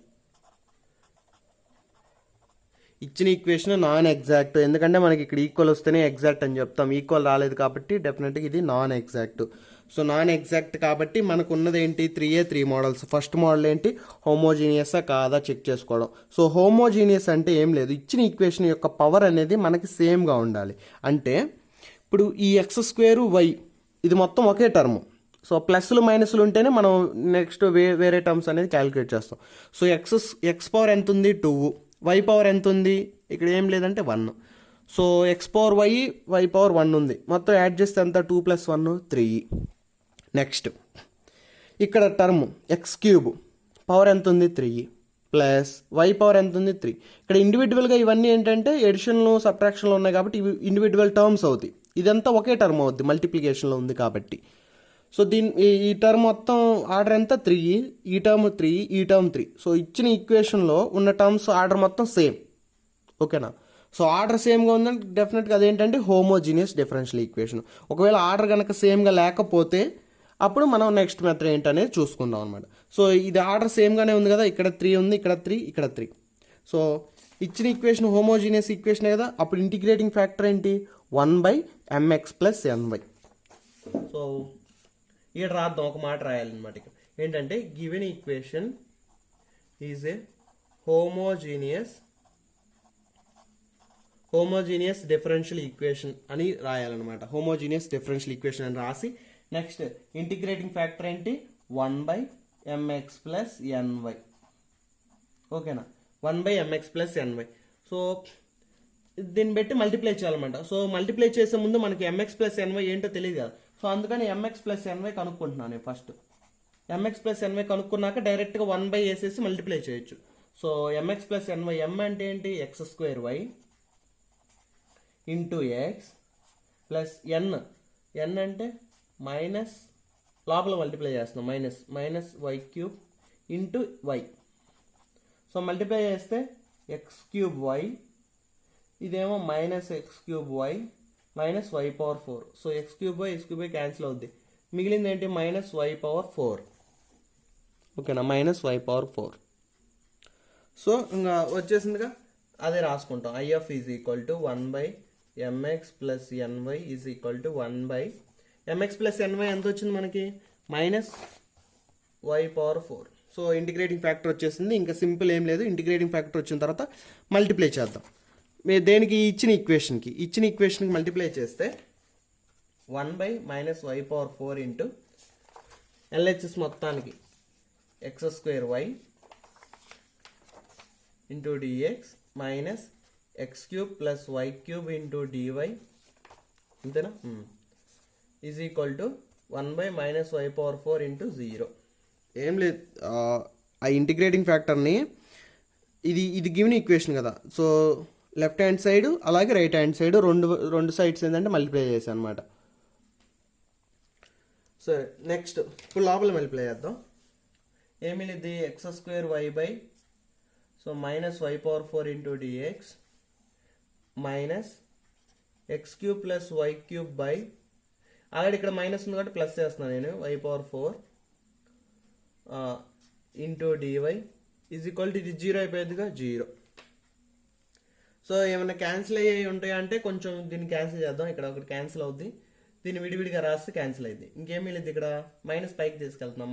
ఇచ్చిన ఈక్వేషన్ నాన్ ఎగ్జాక్ట్, ఎందుకంటే మనకి ఇక్కడ ఈక్వల్ వస్తేనే ఎగ్జాక్ట్ అని చెప్తాం, ఈక్వల్ రాలేదు కాబట్టి డెఫినెట్గా ఇది non exact. So non exact కాబట్టి మనకు ఉన్నది ఏంటి, 3 మోడల్స్. ఫస్ట్ మోడల్ ఏంటి, హోమోజీనియసా కాదా చెక్ చేసుకోవడం. సో హోమోజీనియస్ అంటే ఏం లేదు, ఇచ్చిన ఈక్వేషన్ యొక్క పవర్ అనేది మనకి సేమ్గా ఉండాలి. అంటే ఇప్పుడు ఈ x²y ఇది మొత్తం ఒకే టర్మ్. సో ప్లస్లు మైనస్లు ఉంటేనే మనం నెక్స్ట్ వేరే టర్మ్స్ అనేది క్యాలిక్యులేట్ చేస్తాం. సో ఎక్స్ పవర్ ఎంత ఉంది, 2, వై పవర్ ఎంత ఉంది, ఇక్కడ ఏం లేదంటే 1. So x power y power 1 ఉంది, మొత్తం యాడ్ చేస్తే ఎంత, 2 + 1 3. నెక్స్ట్ ఇక్కడ టర్మ్ x³ పవర్ ఎంత ఉంది, 3 ప్లస్ వై పవర్ ఎంత ఉంది, 3. ఇక్కడ ఇండివిజువల్గా ఇవన్నీ ఏంటంటే ఎడిషన్లు సబ్ట్రాక్షన్లు ఉన్నాయి కాబట్టి ఇవి ఇండివిజువల్ టర్మ్స్ అవుతాయి. ఇదంతా ఒకే టర్మ్ అవుద్ది, మల్టిప్లికేషన్లో ఉంది కాబట్టి. సో ఈ టర్మ్ మొత్తం ఆర్డర్ ఎంత, 3, ఈ టర్మ్ 3, ఈ టర్మ్ 3. సో ఇచ్చిన ఈక్వేషన్లో ఉన్న టర్మ్స్ ఆర్డర్ మొత్తం సేమ్, ఓకేనా. సో ఆర్డర్ సేమ్గా ఉందంటే డెఫినెట్గా అదేంటంటే హోమోజీనియస్ డిఫరెన్షియల్ ఈక్వేషన్. ఒకవేళ ఆర్డర్ కనుక సేమ్గా లేకపోతే అప్పుడు మనం నెక్స్ట్ మెథడ్ ఏంటనేది చూసుకుందాం అనమాట. సో ఇది ఆర్డర్ సేమ్గానే ఉంది కదా, ఇక్కడ 3 ఉంది, ఇక్కడ 3, ఇక్కడ 3. సో ఇచ్చిన ఈక్వేషన్ హోమోజీనియస్ ఈక్వేషన్ కదా, అప్పుడు ఇంటిగ్రేటింగ్ ఫ్యాక్టర్ ఏంటి, 1/mx + ny. సో ఇక్కడ రాద్దాం, ఒక మాట రాయాలన్నమాట. ఇక్కడ ఏంటంటే given equation is a homogeneous differential equation అని రాయాలన్నమాట. హోమోజీనియస్ డిఫరెన్షియల్ ఈక్వేషన్ అని రాసి నెక్స్ట్ ఇంటిగ్రేటింగ్ ఫ్యాక్టర్ ఏంటి, 1/mx + ny. ఓకేనా, 1/mx + ny. సో దీన్ని బట్టి మల్టిప్లై చేయాలన్నమాట. సో మల్టిప్లై చేసే ముందు మనకి mx + ny ఏంటో తెలియదు కదా, సో అందుకని mx + ny కనుక్కుంటున్నాను నేను ఫస్ట్. mx + ny కనుక్కున్నాక డైరెక్ట్గా 1/, వేసేసి మల్టిప్లై చేయొచ్చు. సో mx + ny, m అంటే ఏంటి, x² into x plus n అంటే మైనస్, లోపల మల్టిప్లై చేస్తున్నాం, -y³ into y. So multiply చేస్తే x³ ఇదేమో -x³ -y/4. So x³ cancel అవుద్ది, మిగిలింది ఏంటి, -y/4. ఓకేనా, -y/4. సో ఇంకా వచ్చేసిందిగా, అదే రాసుకుంటాం. IF is equal to 1/mx + ny is equal to 1/mx + ny ఎంత వచ్చింది మనకి, -y/4. సో ఇంటిగ్రేటింగ్ ఫ్యాక్టర్ వచ్చేసింది, ఇంకా సింపుల్ ఏం లేదు. ఇంటిగ్రేటింగ్ ఫ్యాక్టర్ వచ్చిన తర్వాత మల్టిప్లై చేద్దాం. దేనికి, ఇచ్చిన ఈక్వేషన్కి మల్టిప్లై చేస్తే 1/-y/4 ఇంటూ LHS మొత్తానికి x² into dx minus x³ + y³ into dy అంతేనా, is equal to 1/-y/4 into 0. ఏం లేదు, ఆ ఇంటిగ్రేటింగ్ ఫ్యాక్టర్ని ఇది గివెన్ ఈక్వేషన్ కదా, సో లెఫ్ట్ హ్యాండ్ సైడ్ అలాగే రైట్ హ్యాండ్ సైడ్ రెండు సైడ్స్ ఏంటంటే మల్టిప్లై చేశాను అనమాట. సో నెక్స్ట్ ఇప్పుడు లోపల మల్టిప్లై చేద్దాం. ఏమి లేదు, x² so -y/4 into dx minus x³ + y³ already ఇక్కడ మైనస్ ఉంది కాబట్టి ప్లస్ చేస్తున్నాను నేను, y/4 into dy is equal to, ఇది 0 అయిపోయిందిగా, 0. సో ఏమైనా క్యాన్సిల్ అయ్యి ఉంటాయా అంటే కొంచెం దీన్ని క్యాన్సిల్ చేద్దాం. ఇక్కడ ఒకటి క్యాన్సిల్ అవుద్ది, దీన్ని విడివిడిగా రాస్తే క్యాన్సిల్ అయింది. ఇంకేమీ లేదు, ఇక్కడ మైనస్ పైకి తీసుకెళ్తున్నాం,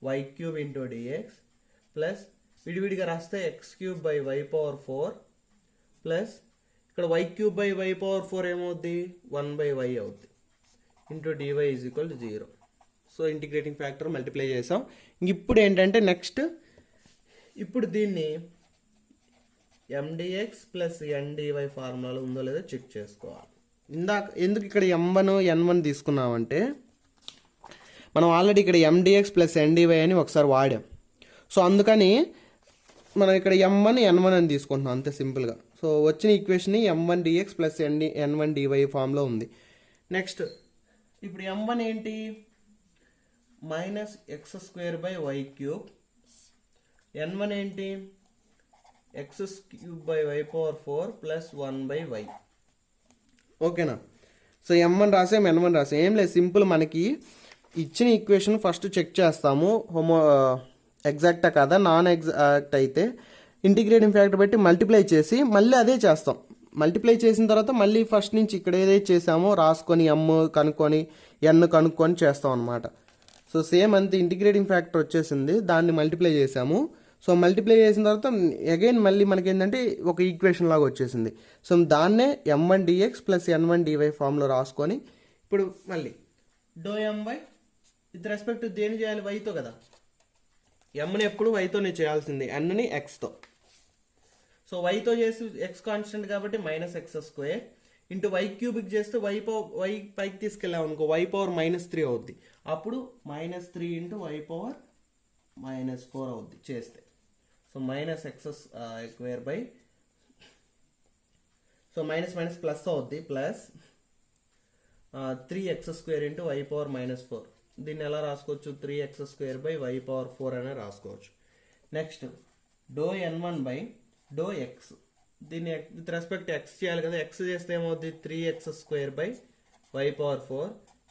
-x² ఇంటూ dx ప్లస్ విడివిడిగా రాస్తే x³ ప్లస్ ఇక్కడ y³ ఏమవుద్ది, 1/y అవుద్ది into dy is equal to 0. So integrating factor multiply చేసాం. ఇప్పుడు ఏంటంటే నెక్స్ట్, ఇప్పుడు దీన్ని mdx + ndy ఫార్ములాలో ఉందో లేదో చెక్ చేసుకోవాలి. ఎందుకు ఇక్కడ m1 n1 తీసుకున్నామంటే, మనం ఆల్రెడీ ఇక్కడ mdx + ndy అని ఒకసారి వాడాం. సో అందుకని మనం ఇక్కడ m1 n1 అని తీసుకుంటున్నాం అంతే సింపుల్గా. సో వచ్చిన equation m1 dx + n1 dy ఫామ్లో ఉంది. నెక్స్ట్ ఇప్పుడు m1 ఏంటి, -x² y³, n1 ఏంటి, x³ y/4 + 1/y. ఓకేనా. సో m1 రాసాం, n1 రాసాం. ఏం లేదు, సింపుల్. మనకి ఇచ్చిన ఈక్వేషన్ ఫస్ట్ చెక్ చేస్తాము, ఎగ్జాక్టా కాదా. నాన్ ఎగ్జాక్ట్ అయితే ఇంటిగ్రేటింగ్ ఫ్యాక్టర్ పెట్టి మల్టిప్లై చేసి మళ్ళీ అదే చేస్తాం. మల్టిప్లై చేసిన తర్వాత మళ్ళీ ఫస్ట్ నుంచి ఇక్కడ ఏదైతే చేసామో రాసుకొని m కనుక్కొని n కనుక్కొని చేస్తాం అనమాట. సో సేమ్ అంతే, ఇంటిగ్రేటింగ్ ఫ్యాక్టర్ వచ్చేసింది, దాన్ని మల్టిప్లై చేసాము. సో మల్టిప్లై చేసిన తర్వాత అగైన్ మళ్ళీ మనకి ఏంటంటే ఒక ఈక్వేషన్ లాగా వచ్చేసింది. సో దాన్నే m1 dx + n1 dy ఫామ్లో రాసుకొని ఇప్పుడు మళ్ళీ ∂my విత్ రెస్పెక్ట్ టు దేని చేయాలి, వైతో కదా. mని ఎప్పుడు వైతోనే చేయాల్సింది, nని xతో. సో వైతో చేసి x కాన్స్టెంట్ కాబట్టి -x² ఇంటూ y³ చేస్తే y పైకి తీసుకెళ్ళాం అనుకో y⁻³ అవుద్ది. అప్పుడు -3 × y⁻4 అవుద్ది చేస్తే. So -x² so minus plus అవుద్ది, ప్లస్ 3x² × y⁻4. దీన్ని ఎలా రాసుకోవచ్చు, 3x² y⁻4 అనే రాసుకోవచ్చు. నెక్స్ట్ ∂n1/∂x, దీన్ని విత్ రెస్పెక్ట్ x చేయాలి కదా. x చేస్తే ఏమవుద్ది, 3x² y⁻4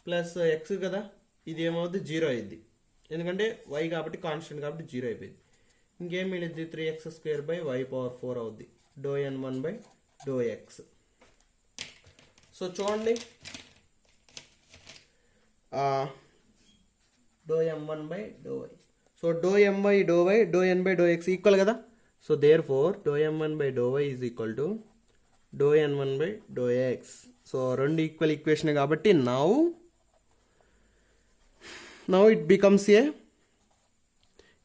ప్లస్ x కదా, ఇది ఏమవుద్ది 0 అయింది, ఎందుకంటే y కాబట్టి కాన్స్టెంట్ కాబట్టి 0 అయిపోయింది. ఇంకేం మిగిలింది, 3x² y⁻4 అవుద్ది. ∂n1/∂x. సో చూడండి, ∂m1/∂y. So ∂my/∂y ∂n/∂x equal కదా. So therefore ∂m1/∂y is equal to ∂n1/∂x. So రెండు ఈక్వల్ ఈక్వేషన్ కాబట్టి నౌ ఇట్ బికమ్స్ ఏ,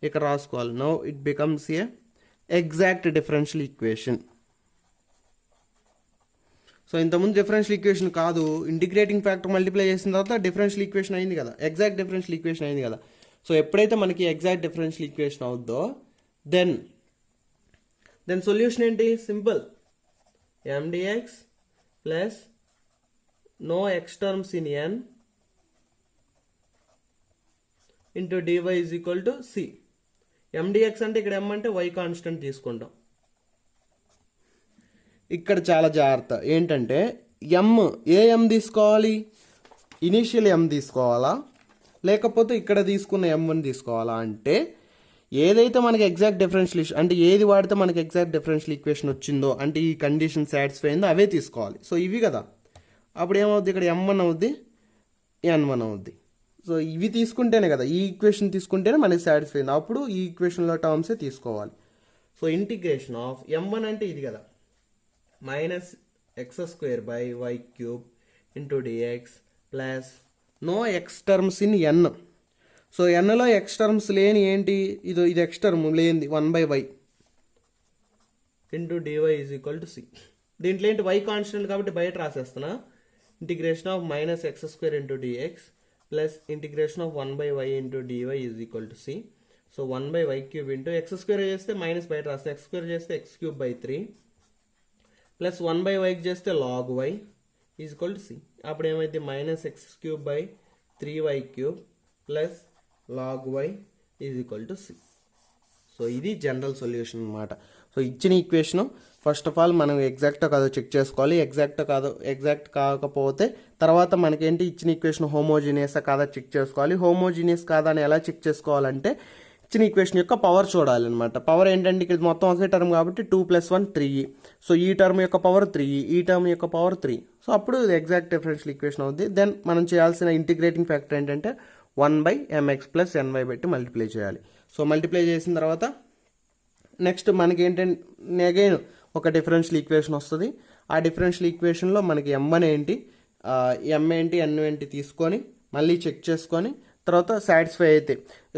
ఇక్కడ రాసుకోవాలి, now it becomes a exact differential equation. So ఇంతకుముందు differential equation కాదు, integrating factor multiply చేసిన తర్వాత differential equation అయింది కదా, ఎగ్జాక్ట్ డిఫరెన్షియల్ ఈక్వేషన్ అయింది కదా. సో ఎప్పుడైతే మనకి ఎగ్జాక్ట్ డిఫరెన్షియల్ ఈక్వేషన్ అవుద్దో దెన్ సొల్యూషన్ ఏంటి, simple, mdx plus no x terms in n into dy is equal to c. mdx అంటే ఇక్కడ m అంటే y కాన్స్టెంట్ తీసుకుంటాం. ఇక్కడ చాలా జాగ్రత్త ఏంటంటే m తీసుకోవాలి, ఇనీషియల్ m తీసుకోవాలా లేకపోతే ఇక్కడ తీసుకున్న m1 తీసుకోవాలా అంటే ఏదైతే మనకి ఎగ్జాక్ట్ డిఫరెన్షియల్ అంటే ఏది వాడితే మనకి ఎగ్జాక్ట్ డిఫరెన్షియల్ ఈక్వేషన్ వచ్చిందో అంటే ఈ కండిషన్ సాటిస్ఫై అయిందో అవే తీసుకోవాలి. సో ఇవి కదా, అప్పుడు ఏమవుద్ది, ఇక్కడ m1 అవుద్ది, n1 అవుద్ది. సో ఇవి తీసుకుంటేనే కదా, ఈ ఈక్వేషన్ తీసుకుంటేనే మనకి సాటిస్ఫై అయింది, అప్పుడు ఈ ఈక్వేషన్లో టర్మ్సే తీసుకోవాలి. సో ఇంటిగ్రేషన్ ఆఫ్ m1 అంటే ఇది కదా, -x² y³ dx plus no x terms in n. So nలో ఎక్స్ టర్మ్స్ లేని ఏంటి, ఇది ఎక్స్ టర్మ్ లేనిది 1/y into dy is equal to c. దీంట్లో ఏంటి, y కాన్స్టెంట్ కాబట్టి బయట రాసేస్తున్నా, integration of -x² dx plus integration of 1/y into dy is equal to c. So 1/y³ into x² చేస్తే మైనస్ బయట రాస్తే, x² చేస్తే x³ 3 ప్లస్ 1/y చేస్తే log y is equal to c. అప్పుడు ఏమైతే -x³ 3y³ plus log y is equal to c. So ఇది general solution అనమాట. So ఇచ్చిన ఈక్వేషన్ ఫస్ట్ ఆఫ్ ఆల్ మనం ఎగ్జాక్టా కాదో చెక్ చేసుకోవాలి. ఎగ్జాక్ట్ కాకపోతే తర్వాత మనకేంటి ఇచ్చిన ఈక్వేషన్ హోమోజీనియసా కాదా చెక్ చేసుకోవాలి. హోమోజీనియస్ కాదా అని ఎలా చెక్ చేసుకోవాలంటే ఇచ్చిన ఈక్వేషన్ యొక్క పవర్ చూడాలన్నమాట. పవర్ ఏంటంటే ఇక్కడ మొత్తం ఒకే టర్మ్ కాబట్టి 2 + 1 3. సో ఈ టర్మ్ యొక్క పవర్ 3, ఈ టర్మ్ యొక్క పవర్ 3. సో అప్పుడు ఇది ఎగ్జాక్ట్ డిఫరెన్షియల్ ఈక్వేషన్ అవుద్ది. దెన్ మనం చేయాల్సిన ఇంటిగ్రేటింగ్ ఫ్యాక్టర్ ఏంటంటే 1/mx + ny పెట్టి మల్టిప్లై చేయాలి. సో మల్టిప్లై చేసిన తర్వాత నెక్స్ట్ మనకి ఏంటంటే అగైన్ ఒక డిఫరెన్షియల్ ఈక్వేషన్ వస్తుంది. ఆ డిఫరెన్షియల్ ఈక్వేషన్లో మనకి m1 ఏంటి, m ఏంటి, n ఏంటి తీసుకొని మళ్ళీ చెక్ చేసుకొని తర్వాత సాటిస్ఫై అయితే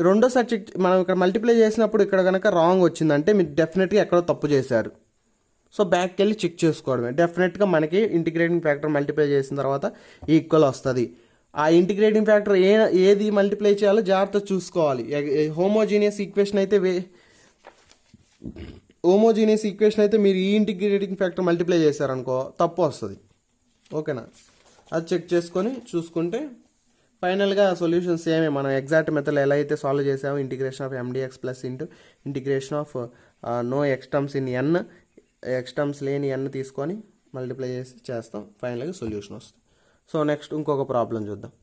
రెండోసారి చెక్ మనం ఇక్కడ మల్టిప్లై చేసినప్పుడు ఇక్కడ కనుక రాంగ్ వచ్చిందంటే మీరు డెఫినెట్గా ఎక్కడో తప్పు చేశారు. సో బ్యాక్కి వెళ్ళి చెక్ చేసుకోవడమే. డెఫినెట్గా మనకి ఇంటిగ్రేటింగ్ ఫ్యాక్టర్ మల్టిప్లై చేసిన తర్వాత ఈక్వల్ వస్తుంది. ఆ ఇంటిగ్రేటింగ్ ఫ్యాక్టర్ ఏది మల్టిప్లై చేయాలో జాగ్రత్త చూసుకోవాలి. హోమోజీనియస్ ఈక్వేషన్ అయితే మీరు ఈ ఇంటిగ్రేటింగ్ ఫ్యాక్టర్ మల్టిప్లై చేశారనుకో తప్పు వస్తుంది. ఓకేనా, అది చెక్ చేసుకొని చూసుకుంటే ఫైనల్గా సొల్యూషన్ సేమే, మనం ఎగ్జాక్ట్ మెథడ్ ఎలా అయితే సాల్వ్ చేసామో integration of ఎండిఎక్స్ plus into integration of no x terms in n, x terms లేని ఎన్ తీసుకొని మల్టిప్లై చేసి చేస్తాం, ఫైనల్గా సొల్యూషన్ వస్తుంది. సో నెక్స్ట్ ఇంకొక ప్రాబ్లం చూద్దాం.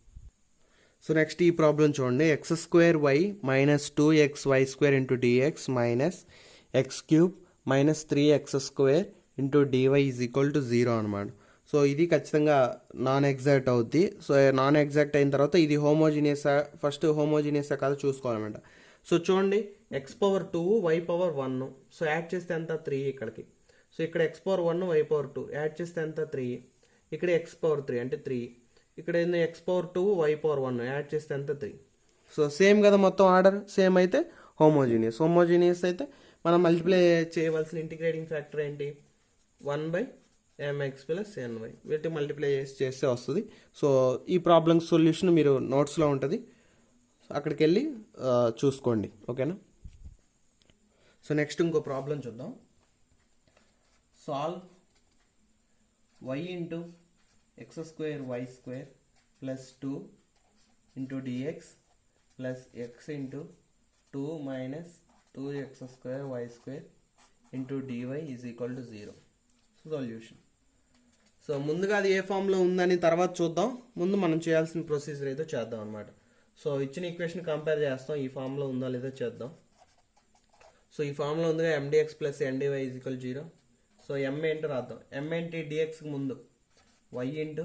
సో నెక్స్ట్ ఈ ప్రాబ్లం చూడండి, x square y minus 2xy square into dx minus x cube minus 3x square into DY is equal to 0 అనమాట. సో ఇది ఖచ్చితంగా నాన్ ఎగ్జాక్ట్ అవుద్ది. సో నాన్ ఎగ్జాక్ట్ అయిన తర్వాత ఇది హోమోజీనియస్, ఫస్ట్ హోమోజీనియస్ కాదు చూసుకోవాలన్నమాట. సో చూడండి, x power 2 y power 1, so add చేస్తే ఎంత 3 ఇక్కడికి. సో ఇక్కడ x power 1 y power 2 add చేస్తే ఎంత 3, ఇక్కడ ఎక్స్ పవర్ 3 అంటే 3, ఇక్కడ ఏంది x power 2 y power 1 add చేస్తే ఎంత 3. సో సేమ్ కదా, మొత్తం ఆర్డర్ సేమ్ అయితే హోమోజీనియస్. హోమోజీనియస్ అయితే మనం మల్టిప్లై చేయవలసిన ఇంటిగ్రేటింగ్ ఫ్యాక్టర్ ఏంటి, 1/mx ప్లస్ ny, వీటి మల్టిప్లై చేస్తే వస్తుంది. సో ఈ ప్రాబ్లం సొల్యూషన్ మీరు నోట్స్లో ఉంటుంది, అక్కడికి వెళ్ళి చూసుకోండి, ఓకేనా. సో నెక్స్ట్ ఇంకో ప్రాబ్లం చూద్దాం. Solve y into x square y square plus 2 into dx plus x into 2 minus 2x square y square into DY is equal to 0. Solution. So ముందుగా అది ఏ ఫామ్లో ఉందని తర్వాత చూద్దాం, ముందు మనం చేయాల్సిన ప్రొసీజర్ ఏదో చేద్దాం అనమాట. సో ఇచ్చిన ఈక్వేషన్ కంపేర్ చేస్తాం, ఈ ఫామ్లో ఉందా లేదో చేద్దాం. సో ఈ ఫామ్లో ఉందిగా m d x plus n d y is equal 0. So m ఏంటో రాద్దాం, ఎం ఏంటి డిఎక్స్కి ముందు y into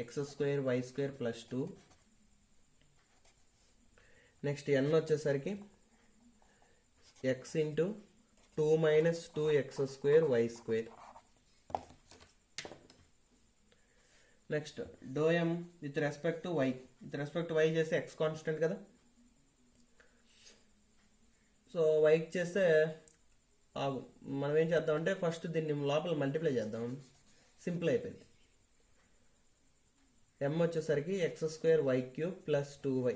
x square y square plus 2, next n వచ్చేసరికి x into 2 minus 2x square y square, next doh m with respect to y, with respect to y చేస్తే x constant కదా, so వైకి చేస్తే మనం ఏం చేద్దామంటే ఫస్ట్ దీన్ని లోపల మల్టిప్లై చేద్దాం, సింపుల్ అయిపోయింది. ఎం వచ్చేసరికి x square y cube plus 2y,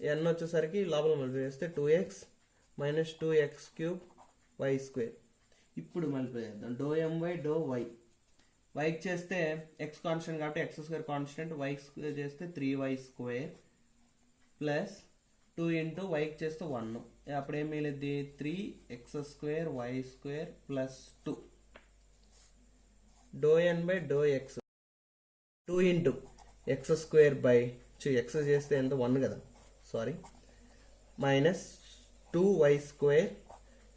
n వచ్చేసరికి లోపల మల్టిప్లై చేస్తే 2x minus 2x cube y square. ఇప్పుడు మల్టిప్లై చేద్దాం, doh m y doh y, వైకి చేస్తే ఎక్స్ కాన్స్టెంట్ కాబట్టి x square constant, y square చేస్తే 3y స్క్వేర్ ప్లస్ 2 ఇంటూ వైకి చేస్తే 1, అప్పుడు ఏం మిగిలిద్ది 3x square y square plus 2, డో ఎన్ by do x 2 into x square by x చేస్తే ఎంత 1 కదా, sorry, minus 2y square,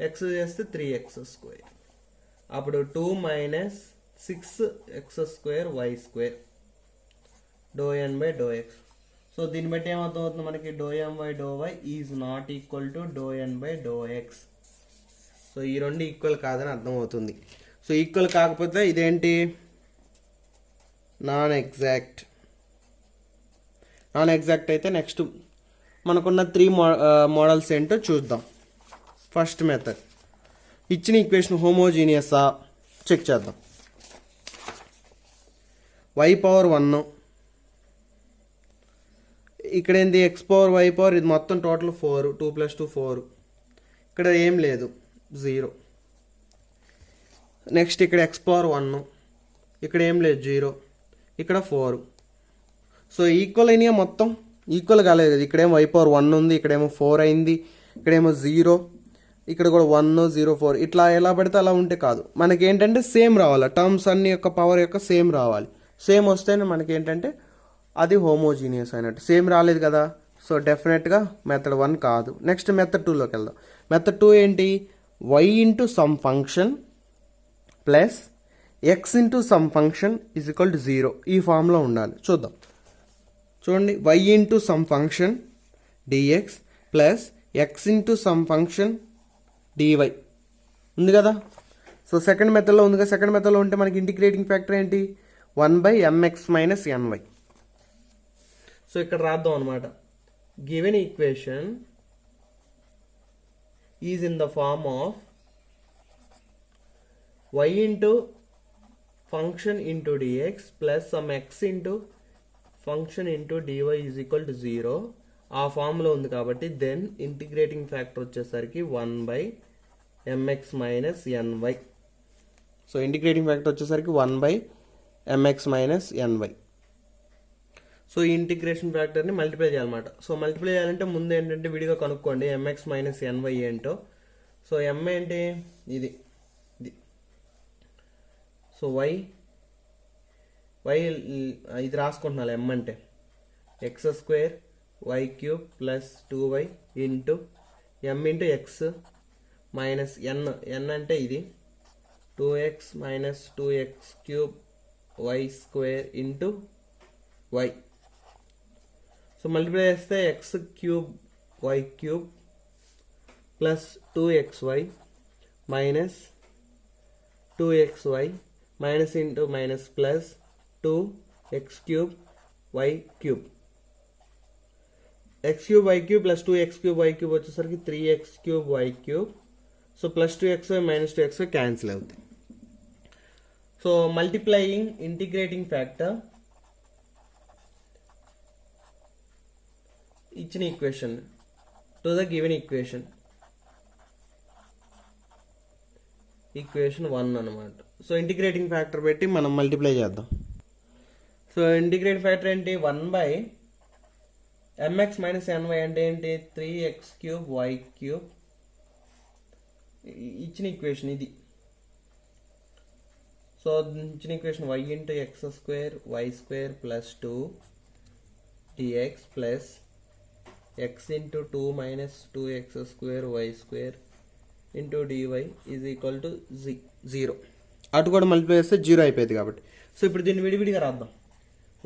X చేస్తే 3x స్క్వేర్, అప్పుడు 2 minus 6x square y square, డో ఎన్ బై డో ఎక్స్. సో దీన్ని బట్టి ఏమవుతుంది మనకి, do M by do y is not equal to do N by do x. So ఈ రెండు equal కాదని అర్థమవుతుంది. సో ఈక్వల్ కాకపోతే ఇదేంటి, నాన్ ఎగ్జాక్ట్. నాన్ ఎగ్జాక్ట్ అయితే నెక్స్ట్ మనకున్న 3 మోడల్స్ ఏంటో చూద్దాం. ఫస్ట్ మెథడ్, ఇచ్చిన ఈక్వేషన్ హోమోజీనియసా చెక్ చేద్దాం. వై పవర్ 1, ఇక్కడ ఏంది ఎక్స్ పవర్ వై పవర్, ఇది మొత్తం టోటల్ 4, 2 + 2 4, ఇక్కడ ఏం లేదు 0. నెక్స్ట్ ఇక్కడ ఎక్స్ పవర్ 1, ఇక్కడ ఏం లేదు 0, ఇక్కడ 4. సో ఈక్వల్ అయినాయా, మొత్తం ఈక్వల్ కాలేదు కదా, ఇక్కడేమో వై పవర్ 1 ఉంది, ఇక్కడేమో 4 అయింది, ఇక్కడేమో 0, ఇక్కడ కూడా 1 0 4, ఇట్లా ఎలా పడితే అలా ఉంటే కాదు. మనకేంటంటే సేమ్ రావాలి, టర్మ్స్ అన్ని యొక్క పవర్ యొక్క సేమ్ రావాలి. సేమ్ వస్తేనే మనకేంటంటే అది హోమోజీనియస్ అయినట్టు. సేమ్ రాలేదు కదా, సో డెఫినెట్గా మెథడ్ 1 కాదు. నెక్స్ట్ మెథడ్ 2లోకి వెళ్దాం. మెథడ్ 2 ఏంటి, y into some function plus x into some function is equal to 0, ఈ ఫామ్లో ఉండాలి. చూద్దాం. చూడండి, y into some function dx plus x into some function dy ఉంది కదా. సో సెకండ్ మెథడ్లో ఉంది కదా, సెకండ్ మెథడ్లో ఉంటే మనకి ఇంటిగ్రేటింగ్ ఫ్యాక్టర్ ఏంటి, 1/mx మైనస్ ny. సో ఇక్కడ రాద్దాం అనమాట, given equation is in the form of y into function into dx plus some x into function into DY is equal to 0. ఆ ఫామ్లో ఉంది కాబట్టి దెన్ ఇంటిగ్రేటింగ్ ఫ్యాక్టర్ వచ్చేసరికి 1/mx minus ny. So integrating factor వచ్చేసరికి 1/mx minus ny. So ఈ integration ఫ్యాక్టర్ని multiply చేయాలన్నమాట. So multiply చేయాలంటే ముందు ఏంటంటే విడిగా కనుక్కోండి ఎంఎక్స్ మైనస్ ఎన్వై ఏంటో. సో ఎం ఏంటి, ఇది ఇది. సో వై ఇది రాసుకుంటున్నాను. ఎం అంటే x square y cube plus 2y into m into x minus n అంటే ఇది 2x minus 2x cube y square into y. So multiply చేస్తే x cube y cube plus 2xy minus 2xy minus into minus plus 2x cube y cube. X cube y cube plus 2x cube y cube వచ్చేసరికి 3x cube y cube. So plus 2xy minus 2xy cancel అవుతుంది. So multiplying integrating factor ఇచ్చిన equation to the given equation 1 అనమాట. So integrating factor పెట్టి మనం multiply చేద్దాం. So integrating factor ఏంటి, 1 mx minus NY అంటే ఏంటి 3x క్యూబ్ వై క్యూబ్. ఇచ్చిన ఈక్వేషన్ ఇది. సో ఇచ్చిన equation y into x square y square plus 2 dx plus x into 2 minus 2x square y square into dy is equal to 0. అటు కూడా multiply చేస్తే 0 అయిపోయింది కాబట్టి. సో ఇప్పుడు దీన్ని విడివిడిగా రాద్దాం.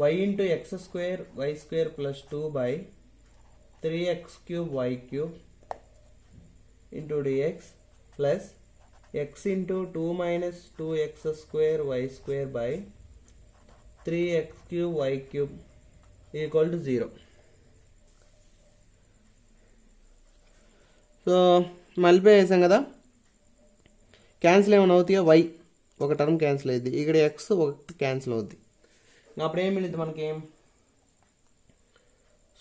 y into x square y square plus 2/3x cube y cube into dx plus x into 2 minus 2x square y square by 3x cube y cube equal to 0. So multiply చేసాం కదా, cancel ఏమైనా అవుతాయో why ఒక term cancel అవుద్ది, ఇక్కడ X ఒకటి cancel అవుద్ది. అప్పుడు ఏం మిగిలింది మనకి.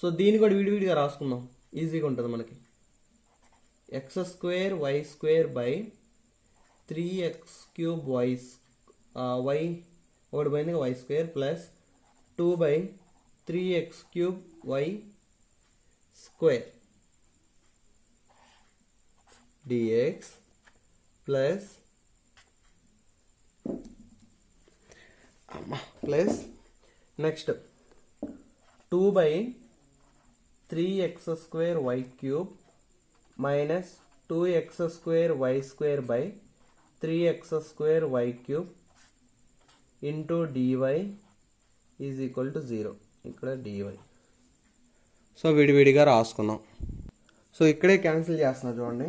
సో దీన్ని కూడా విడివిడిగా రాసుకుందాం, ఈజీగా ఉంటుంది మనకి. X square y square by 3x cube y ఒకటి పోయింది y square plus 2/3x cube y square dx plus next 2/3x square y cube minus 2x square y square by 3x square y cube into dy is equal to 0. ఇక్కడ dy. So విడివిడిగా రాసుకున్నాం. So ఇక్కడే cancel చేస్తున్నా చూడండి.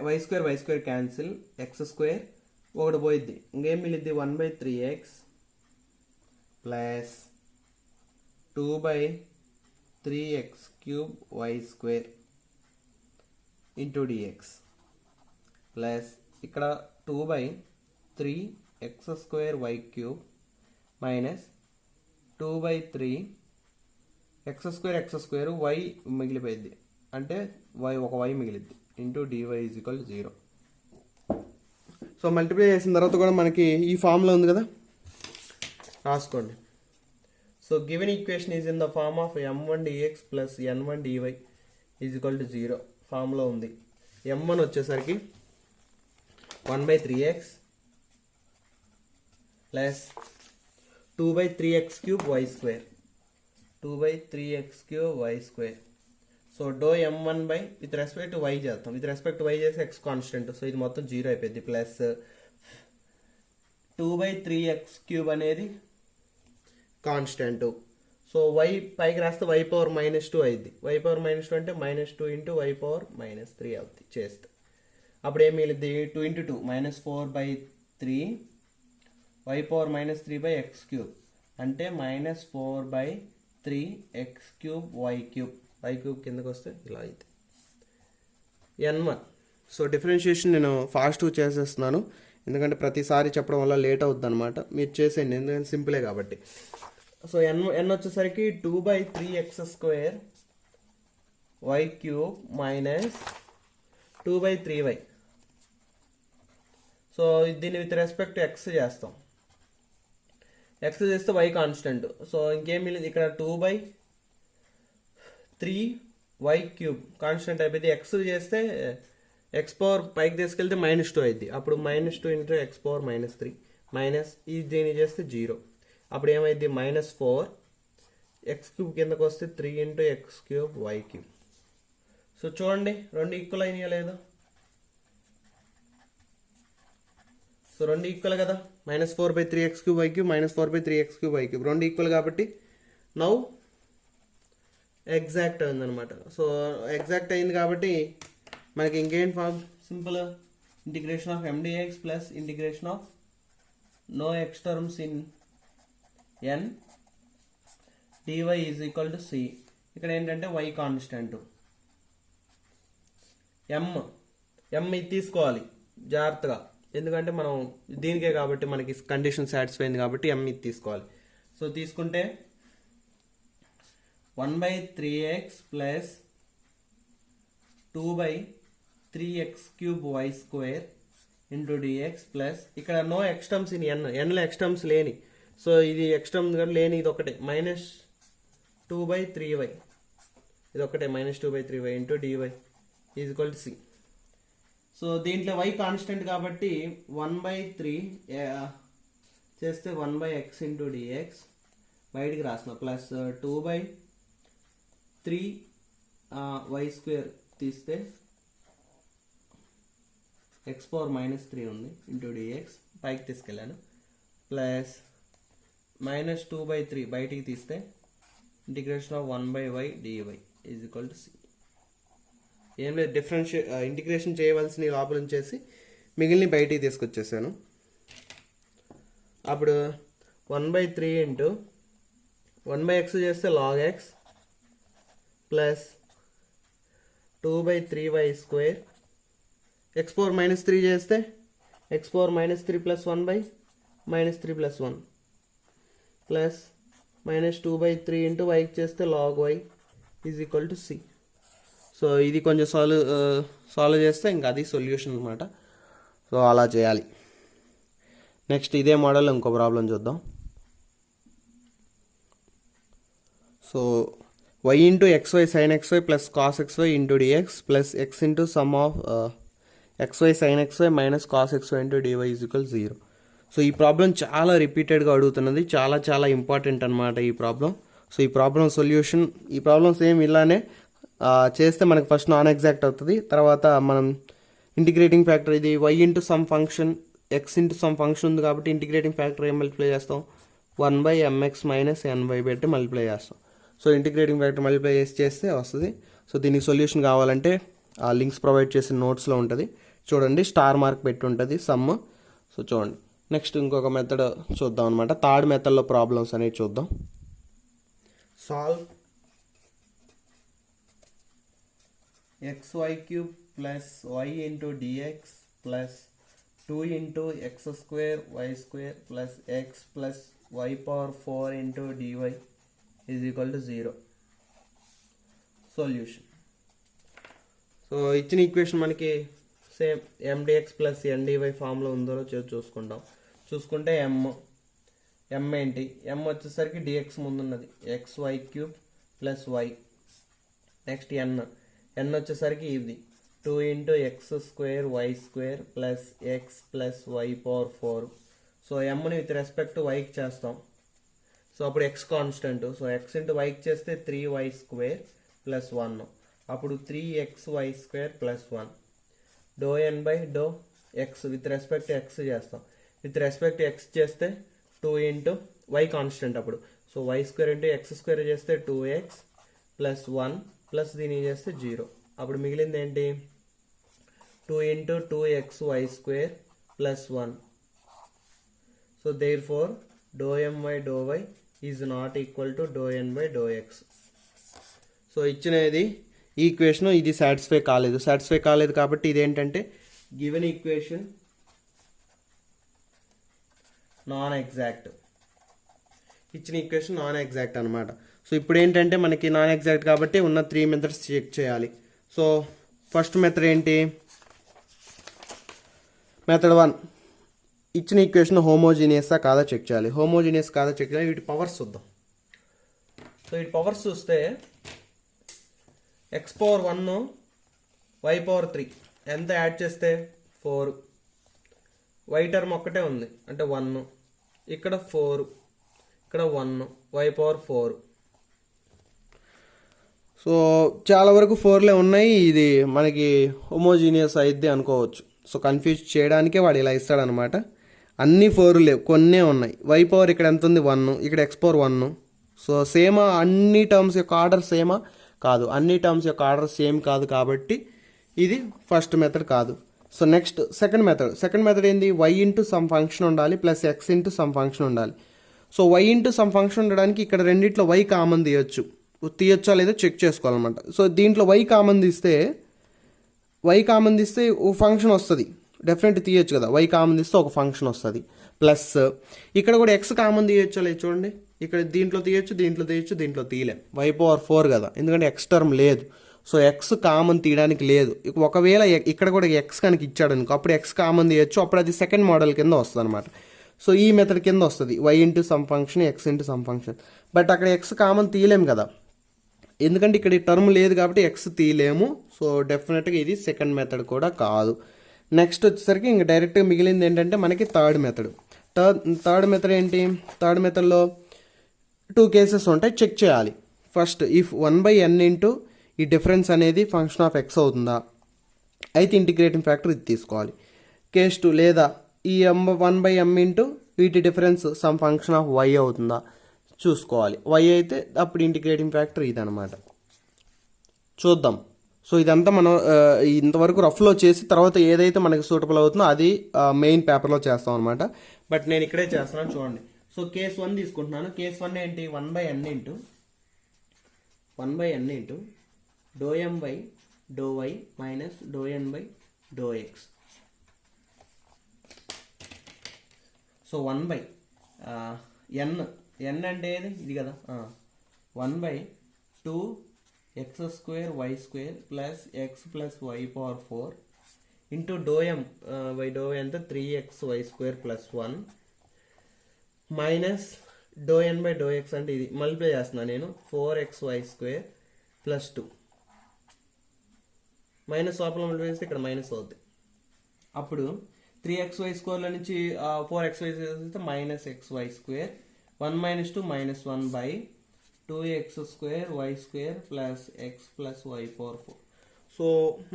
Y square cancel, x square ఒకటి పోయిద్ది, ఇంకేం మిగిలిద్ది 1/3x plus 2/3x cube y square into dx plus ఇక్కడ 2/3x square y cube minus 2/3x square y మిగిలిపోయింది అంటే ఒక వై మిగిలిద్ది into dy is equal 0. So multiply చేసిన తర్వాత కూడా మనకి ఈ ఫామ్లో ఉంది కదా, రాసుకోండి. So given equation is in the form of m1 dx plus n1 dy is equal to 0 ఫామ్లో ఉంది. m1 వచ్చేసరికి 1/3x plus 2/3x cube y square 2/3x cube y square. So do m1 by with respect y చేస్తాం, with respect y చేస్తే x constant, so ఇది మొత్తం 0 అయిపోయింది. Plus 2/3x cube అనేది constant. So y పైకి రాస్తే y పవర్ -2 అయింది. y power -2 అంటే -2 ఇంటూ y పవర్ -3 అవుతుంది చేస్తే. అప్పుడు ఏం మిగిలింది 2 into 2 -4/3 y power -3/x cube అంటే -4/3x cube y cube. y cube కిందకి వస్తే ఇలా అయితే n1. సో డిఫరెన్షియేషన్ నేను ఫాస్ట్గా చేసేస్తున్నాను ఎందుకంటే ప్రతిసారి చెప్పడం వల్ల లేట్ అవుతుంది అనమాట. మీరు చేసేయండి ఎందుకంటే సింపులే కాబట్టి. సో n వచ్చేసరికి 2/3x square y cube minus 2/3y. So దీన్ని విత్ రెస్పెక్ట్ x చేస్తాం. ఎక్స్ చేస్తే వై కాన్స్టెంట్. సో ఇంకేం మిగిలింది ఇక్కడ 2/3y³ కాన్స్టెంట్ అయిపోయింది. ఎక్స్ చేస్తే ఎక్స్ పవర్ పైకి తీసుకెళ్తే -2 అయింది. అప్పుడు -2 × ఎక్స్ పవర్ -3 మైనస్ ఇది దీన్ని చేస్తే 0. అప్పుడు ఏమైంది -4 x³ కిందకు వస్తే 3 × x³ y³. సో చూడండి రెండు ఈక్వల్ అయినాయా లేదా? సో రెండు ఈక్వల్ కదా, -4/3x³ y³ -4/3x³ y³ రెండు ఈక్వల్ కాబట్టి నౌ ఎగ్జాక్ట్ అయిందనమాట. సో ఎగ్జాక్ట్ అయింది కాబట్టి మనకి ఇంకేం form simple integration of mdx plus integration of no x terms in n dy is equal to c. ఇక్కడ ఏంటంటే y కాన్స్టెంట్ m ఇది తీసుకోవాలి జాగ్రత్తగా, ఎందుకంటే మనం దీనికే కాబట్టి మనకి కండిషన్ సాటిస్ఫై అయింది కాబట్టి m ఇది తీసుకోవాలి. సో తీసుకుంటే 1/3x plus 2/3x³ y² into dx plus ఇక్కడ నో ఎక్స్ టర్మ్స్ ఇన్ ఎన్లో ఎక్స్ టర్మ్స్ లేని, సో ఇది ఎక్స్ టర్మ్ లేని ఇది ఒకటే -2/3y ఇది ఒకటే -2/3y into dy is equal to c. So దీంట్లో y కాన్స్టెంట్ కాబట్టి 1/3 చేస్తే 1/x ఇంటూ dx బయటికి రాసిన ప్లస్ 2/3y² తీస్తే x పవర్ -3 ఉంది ఇంటూ dx పైకి తీసుకెళ్ళాను ప్లస్ -2/3 బయటికి తీస్తే integration of 1/y dy is equal to c. ఏం లేదు, ఇంటిగ్రేషన్ చేయవలసిన లోపల ఉంచేసి మిగిలిన బయటికి తీసుకొచ్చేసాను. అప్పుడు 1/3 ఇంటూ 1/x చేస్తే log x plus 2/3y² x power -3 చేస్తే x power -3 plus 1/-3 plus 1 plus -2/3 into వైకి చేస్తే log y is equal to c. So ఇది కొంచెం సాల్వ్ చేస్తే ఇంకా అది సొల్యూషన్ అనమాట. సో అలా చేయాలి. నెక్స్ట్ ఇదే మోడల్ ఇంకో ప్రాబ్లం చూద్దాం. So y into xy sin xy plus cos xy into dx plus x into some of xy sin xy minus cos xy into dy is equal 0. So ఈ problem చాలా రిపీటెడ్గా అడుగుతున్నది, చాలా important అనమాట ఈ problem. So ఈ problem solution, ఈ problem same ఇలానే చేస్తే మనకి ఫస్ట్ నాన్ ఎగ్జాక్ట్ అవుతుంది, తర్వాత మనం ఇంటిగ్రేటింగ్ ఫ్యాక్టర్ ఇది y into some function x into some function ఉంది కాబట్టి ఇంటిగ్రేటింగ్ ఫ్యాక్టర్ ఏం మల్టిప్లై చేస్తాం 1/mx మైనస్ ny పెట్టి మల్టిప్లై చేస్తాం. సో ఇంటిగ్రేటింగ్ ఫ్యాక్టర్ మల్టిప్లై చేస్తే వస్తుంది. సో దీనికి సొల్యూషన్ కావాలంటే ఆ లింక్స్ ప్రొవైడ్ చేసిన నోట్స్లో ఉంటుంది చూడండి, స్టార్ మార్క్ పెట్టి ఉంటుంది సమ్. సో చూడండి. నెక్స్ట్ ఇంకొక మెథడ్ చూద్దాం అనమాట. థర్డ్ మెథడ్లో ప్రాబ్లమ్స్ అనేవి చూద్దాం. Solve xy³ plus y into dx plus 2 into x² y² plus x plus y power 4 into dy is equal to 0. Solution. So ఇచ్చిన ఈక్వేషన్ మనకి సేమ్ mdx ప్లస్ ndy ఫామ్లో ఉందో చూసుకుంటే m ఏంటి, m వచ్చేసరికి dx ముందున్నది xy³ plus y. Next n వచ్చేసరికి ఇది 2 into x² y² plus x plus y power 4. So mని విత్ రెస్పెక్ట్ టు వైకి చేస్తాం. సో అప్పుడు x constant, so x into వైకి చేస్తే 3y² ప్లస్ 1, అప్పుడు 3xy² plus 1 doh n by do x with respect x చేస్తాం. విత్ రెస్పెక్ట్ x చేస్తే 2 into y constant అప్పుడు, సో y² ఇంటూ x² చేస్తే 2x ప్లస్ 1 ప్లస్ దీన్ని చేస్తే 0. అప్పుడు మిగిలింది ఏంటి 2 into 2xy² plus 1. So therefore do m by do y is not equal to do n by do x. So ఇచ్చినది ఈ equation ఇది సాటిస్ఫై కాలేదు కాబట్టి ఇదేంటంటే గివెన్ ఈక్వేషన్ నాన్ ఎగ్జాక్ట్. ఇచ్చిన ఈక్వేషన్ నాన్ ఎగ్జాక్ట్ అనమాట. సో ఇప్పుడు ఏంటంటే మనకి నాన్ ఎగ్జాక్ట్ కాబట్టి ఉన్న 3 మెథడ్స్ చెక్ చేయాలి. సో ఫస్ట్ మెథడ్ ఏంటి, మెథడ్ 1 ఇచ్చిన ఈక్వేషన్ హోమోజీనియసా కాదా చెక్ చేయాలి. హోమోజీనియస్ కాదా చెక్ చేయాలి. వీటి పవర్స్ చూద్దాం. సో వీటి పవర్స్ చూస్తే x పవర్ 1 y పవర్ 3 ఎంత యాడ్ చేస్తే 4, y టర్మ్ ఒక్కటే ఉంది అంటే 1, ఇక్కడ 4, ఇక్కడ 1, y పవర్ 4. సో చాలా వరకు 4లే ఉన్నాయి. ఇది మనకి హోమోజీనియస్ అయిద్ది అనుకోవచ్చు. సో కన్ఫ్యూజ్ చేయడానికే వాడు ఇలా ఇస్తాడనమాట. అన్ని 4 లేవు, కొన్నే ఉన్నాయి. y పవర్ ఇక్కడ ఎంత ఉంది 1, ఇక్కడ x పవర్ 1. సో సేమా అన్ని టర్మ్స్ యొక్క ఆర్డర్ సేమా కాదు, అన్ని టర్మ్స్ యొక్క ఆర్డర్ సేమ్ కాదు కాబట్టి ఇది ఫస్ట్ మెథడ్ కాదు. సో నెక్స్ట్ సెకండ్ మెథడ్ ఏంది, y ఇంటూ సమ్ ఫంక్షన్ ఉండాలి plus x into some function ఉండాలి. So y into some function ఉండడానికి ఇక్కడ రెండిట్లో y కామన్ తీయొచ్చా లేదో చెక్ చేసుకోవాలన్నమాట. సో దీంట్లో y కామన్ తీస్తే ఒక ఫంక్షన్ వస్తుంది, డెఫినెట్ తీయొచ్చు కదా. y కామన్ తీస్తే ఒక ఫంక్షన్ వస్తుంది. ప్లస్ ఇక్కడ కూడా x కామన్ తీయొచ్చా లేదు చూడండి. ఇక్కడ దీంట్లో తీయొచ్చు, దీంట్లో తీయలేం. y పవర్ 4 కదా, ఎందుకంటే x టర్మ్ లేదు. సో x కామన్ తీయడానికి లేదు. ఒకవేళ ఇక్కడ కూడా x కనుక ఇచ్చాడు అనుకో, అప్పుడు x కామన్ తీయొచ్చు. అప్పుడు అది సెకండ్ మోడల్ కింద వస్తుంది అనమాట. సో ఈ మెథడ్ కింద వస్తుంది y into some function x into some function. But అక్కడ x కామన్ తీయలేము కదా, ఎందుకంటే ఇక్కడ ఈ టర్మ్ లేదు కాబట్టి x తీయలేము. సో డెఫినెట్గా ఇది సెకండ్ మెథడ్ కూడా కాదు. నెక్స్ట్ వచ్చేసరికి ఇంక డైరెక్ట్గా మిగిలింది ఏంటంటే మనకి థర్డ్ మెథడ్ ఏంటి. థర్డ్ మెథడ్లో 2 కేసెస్ ఉంటాయి, చెక్ చేయాలి. ఫస్ట్ ఇఫ్ 1/n ఇంటూ ఈ డిఫరెన్స్ అనేది ఫంక్షన్ ఆఫ్ x అవుతుందా, అయితే ఇంటిగ్రేటింగ్ ఫ్యాక్టర్ ఇది తీసుకోవాలి. కేస్ 2 లేదా ఈ 1/m ఇంటూ వీటి difference sum function of y అవుతుందా చూసుకోవాలి. y అయితే అప్పుడు ఇంటిగ్రేటింగ్ ఫ్యాక్టర్ ఇది అనమాట. చూద్దాం. సో ఇదంతా మనం ఇంతవరకు రఫ్లో చేసి తర్వాత ఏదైతే మనకి సూటబుల్ అవుతుందో అది మెయిన్ పేపర్లో చేస్తాం అనమాట. బట్ నేను ఇక్కడే చేస్తున్నాను చూడండి. సో కేస్ 1 తీసుకుంటున్నాను. కేస్ 1 ఏంటి, 1/n into ∂m/∂y minus ∂n/∂x. So 1/n అంటే ఏది ఇది కదా, 1/2x² y² plus x plus y power 4 into ∂m/∂y ఎంత 3xy² ప్లస్ 1 మైనస్ ∂n/∂x అంటే ఇది మల్టిప్లై చేస్తున్నా నేను 4xy² ప్లస్ 2 మైనస్ లోపల మల్టిప్లై చేస్తే ఇక్కడ మైనస్ అవుతుంది. అప్పుడు 3xy² నుంచి 4xy చేస్తే minus xy² 1 minus 2 minus 1/2x² y² plus x plus y power 4. So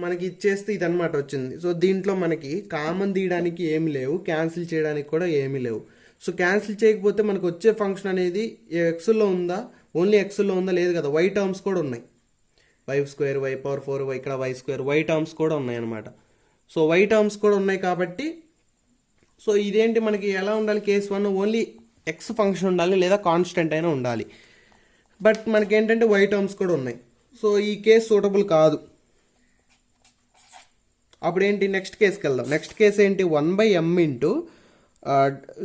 మనకి ఇచ్చేస్తే ఇదన్నమాట వచ్చింది. సో దీంట్లో మనకి కామన్ తీయడానికి ఏమి లేవు, క్యాన్సిల్ చేయడానికి కూడా ఏమీ లేవు. సో క్యాన్సిల్ చేయకపోతే మనకు వచ్చే ఫంక్షన్ అనేది ఎక్స్లో ఉందా, ఓన్లీ ఎక్స్లో ఉందా లేదు కదా, y టర్మ్స్ కూడా ఉన్నాయి. y² y పవర్ 4 ఇక్కడ y² y టర్మ్స్ కూడా ఉన్నాయి అనమాట. సో y టర్మ్స్ కూడా ఉన్నాయి కాబట్టి సో ఇదేంటి మనకి ఎలా ఉండాలి, కేస్ 1 ఓన్లీ ఎక్స్ ఫంక్షన్ ఉండాలి లేదా కాన్స్టెంట్ అయినా ఉండాలి. బట్ మనకేంటంటే y టర్మ్స్ కూడా ఉన్నాయి. సో ఈ కేస్ సూటబుల్ కాదు. అప్పుడు ఏంటి, నెక్స్ట్ కేసుకి వెళ్దాం. నెక్స్ట్ కేసు ఏంటి, 1/m ఇంటూ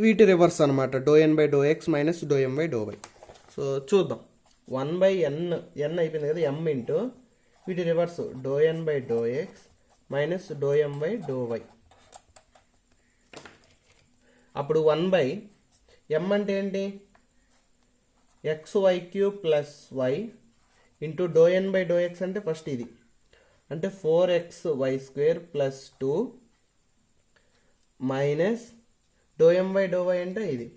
వీటి రివర్స్ అనమాట, ∂n/∂x మైనస్ ∂m/∂y. సో చూద్దాం. 1/n అయిపోయింది కదా, m ఇంటూ వీటి రివర్స్ ∂n/∂x మైనస్ ∂m/∂y. అప్పుడు 1/m అంటే ఏంటి, xy³ plus y into ∂n/∂x అంటే ఫస్ట్ ఇది అంటే 4xy² ప్లస్ 2 మైనస్ ∂m/∂y అంటే ఇది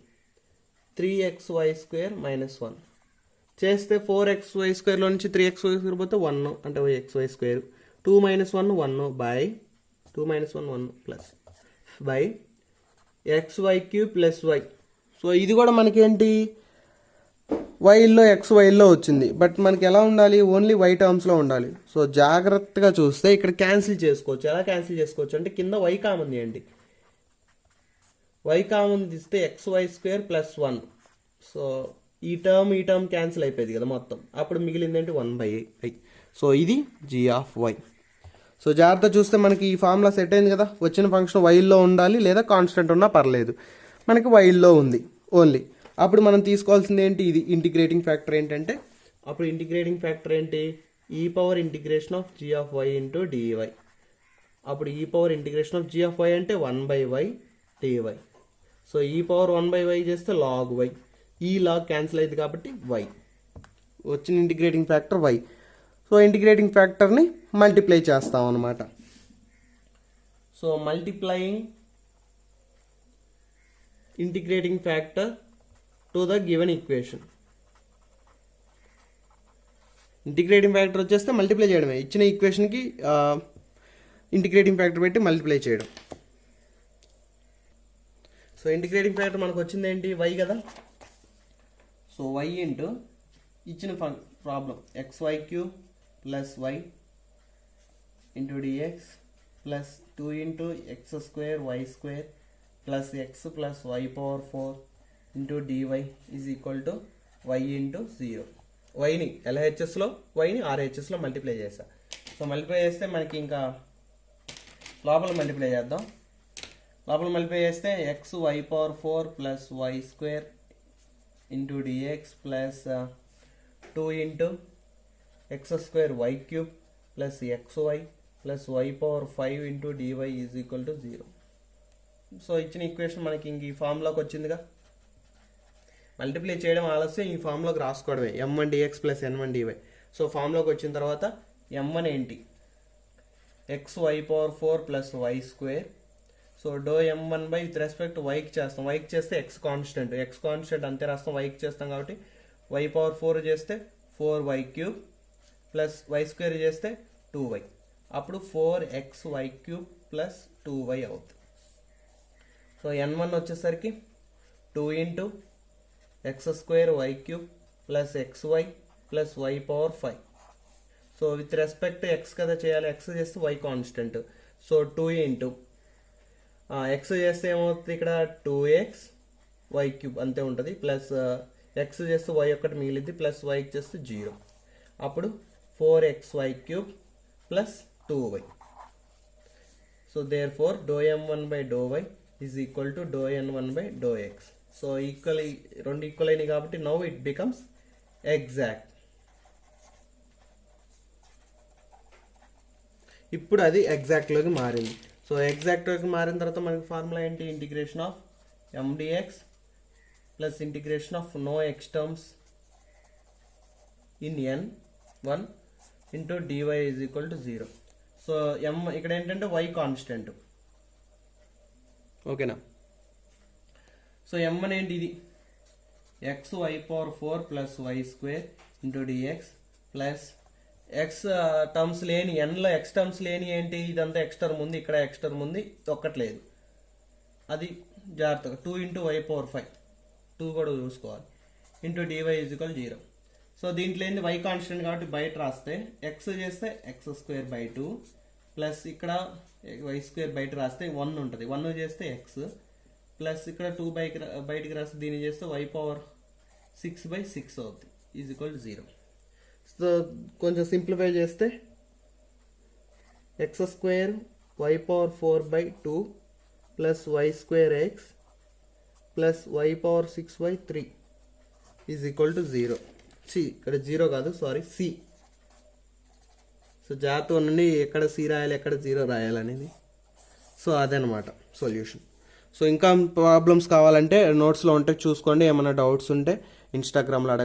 3xy² మైనస్ 1 చేస్తే 4xy² నుంచి 3xy² పోతే 1 అంటే xy². 2 minus 1 1 by 2 minus 1 1 plus by xy³ plus y. So ఇది కూడా మనకేంటి వైల్లో xyలో వచ్చింది. బట్ మనకి ఎలా ఉండాలి, ఓన్లీ y టర్మ్స్లో ఉండాలి. సో జాగ్రత్తగా చూస్తే ఇక్కడ క్యాన్సిల్ చేసుకోవచ్చు. ఎలా క్యాన్సిల్ చేసుకోవచ్చు అంటే కింద y కామన్ తీయండి. y కామన్ తీస్తే xy² ప్లస్ 1. సో ఈ టర్మ్ క్యాన్సిల్ అయిపోయింది కదా మొత్తం. అప్పుడు మిగిలింది ఏంటి 1/i. సో ఇది g(y). సో జాగ్రత్త చూస్తే మనకి ఈ ఫార్ములా సెట్ అయింది కదా, వచ్చిన ఫంక్షన్ వైల్లో ఉండాలి లేదా కాన్స్టెంట్ ఉన్నా పర్లేదు. మనకి వైల్లో ఉంది ఓన్లీ. అప్పుడు మనం తీసుకోవాల్సింది ఏంటి, ఇది ఇంటిగ్రేటింగ్ ఫ్యాక్టర్ ఏంటంటే, అప్పుడు ఇంటిగ్రేటింగ్ ఫ్యాక్టర్ ఏంటి, e power integration of g(y) into dy. అప్పుడు e power integration of g(y) అంటే 1/y dy. So e power 1/y చేస్తే log y, e log cancel అయింది కాబట్టి y వచ్చిన integrating factor y. So integrating ఫ్యాక్టర్ని multiply చేస్తాం అన్నమాట. So multiplying integrating factor to the given equation. Integrating factor వచ్చేస్తే multiply చేయడమే, ఇచ్చిన ఈక్వేషన్కి ఇంటిగ్రేటింగ్ ఫ్యాక్టర్ పెట్టి మల్టిప్లై చేయడం. సో ఇంటిగ్రేటింగ్ ఫ్యాక్టర్ మనకు వచ్చింది ఏంటి, y కదా. సో y ఇంటూ ఇచ్చిన problem xy³ plus y into dx plus 2 into x² y² plus x plus y power 4 into dy is equal to y into 0. వైని LHSలో వైని RHSలో మల్టిప్లై చేస్తా. సో మల్టిప్లై చేస్తే మనకి ఇంకా లోపల మల్టిప్లై చేద్దాం. లోపల మల్టిప్లై చేస్తే x y power 4 plus y² into dx plus 2 into x² y³ plus xy plus y power 5 into dy is equal to 0. So ఇచ్చిన ఈక్వేషన్ మనకి ఇంక ఈ ఫామ్లోకి వచ్చిందిగా. మల్టిప్లై చేయడం ఆలస్యం, ఈ ఫామ్లోకి రాసుకోవడమే m1 dx plus n1 dy. So ఫామ్లోకి వచ్చిన తర్వాత m1 ఏంటి, xy power 4 plus y². So do m1 by with respect వైకి చేస్తాం, వైకి చేస్తే x కాన్స్టెంట్ అంతే రాస్తాం, వైకి చేస్తాం కాబట్టి y పవర్ 4 చేస్తే 4y³ ప్లస్ y² చేస్తే 2y, అప్పుడు 4xy³ ప్లస్ 2y అవుతుంది. సో n1 వచ్చేసరికి 2 into x² y³ plus xy plus y power 5. So with respect x కదా చేయాలి, x చేస్తే y constant. So 2 into x చేస్తే ఏమవుతుంది ఇక్కడ 2x y³ అంతే ఉంటుంది, ప్లస్ x చేస్తే y ఒక్కటి మిగిలింది, ప్లస్ y చేస్తే 0, అప్పుడు 4xy³ plus 2y. So therefore do m1 by do y is equal to do n1 by do x. So రెండు ఈక్వల్ అయినాయి కాబట్టి నౌ ఇట్ బికమ్స్ ఎగ్జాక్ట్. ఇప్పుడు అది ఎగ్జాక్ట్లోకి మారింది. సో ఎగ్జాక్ట్లోకి మారిన తర్వాత మనకి ఫార్ములా ఏంటి, integration of mdx plus integration of no x terms in n1 into dy is equal to 0. So ఇక్కడ ఏంటంటే y కాన్స్టెంట్, ఓకేనా. సో m1 ఏంటి, ఇది xy power 4 plus y² into dx plus x terms లేని nలో x terms లేని ఏంటి, ఇదంతా x term ఉంది, ఇక్కడ x టర్మ్ ఉంది, ఒక్కట్లేదు, అది జాగ్రత్తగా 2 ఇంటూ y పవర్ 5, 2 కూడా చూసుకోవాలి, into dy is equal 0. So దీంట్లో ఏంది y కాన్స్టెంట్ కాబట్టి బయట రాస్తే x చేస్తే x² బై 2 ప్లస్ ఇక్కడ y² బయట రాస్తే 1 ఉంటుంది, 1 చేస్తే x ప్లస్ ఇక్కడ 2 బయటికి రాస్తే దీన్ని చేస్తే y పవర్ 6/6 అవుతుంది ఈజ్ ఈక్వల్ 0. సో కొంచెం సింప్లిఫై చేస్తే x² y power 4/2 plus y²x plus y power 6/3 is equal to 0. ఇక్కడ 0 కాదు, సారీ C. సో జాగ్రత్త నుండి ఎక్కడ C రాయాలి ఎక్కడ 0 రాయాలనేది. సో అదనమాట సొల్యూషన్. సో ఇంకా ప్రాబ్లమ్స్ కావాలంటే నోట్స్లో ఉంటే చూసుకోండి, ఏమైనా డౌట్స్ ఉంటే ఇన్స్టాగ్రామ్లో అడగండి.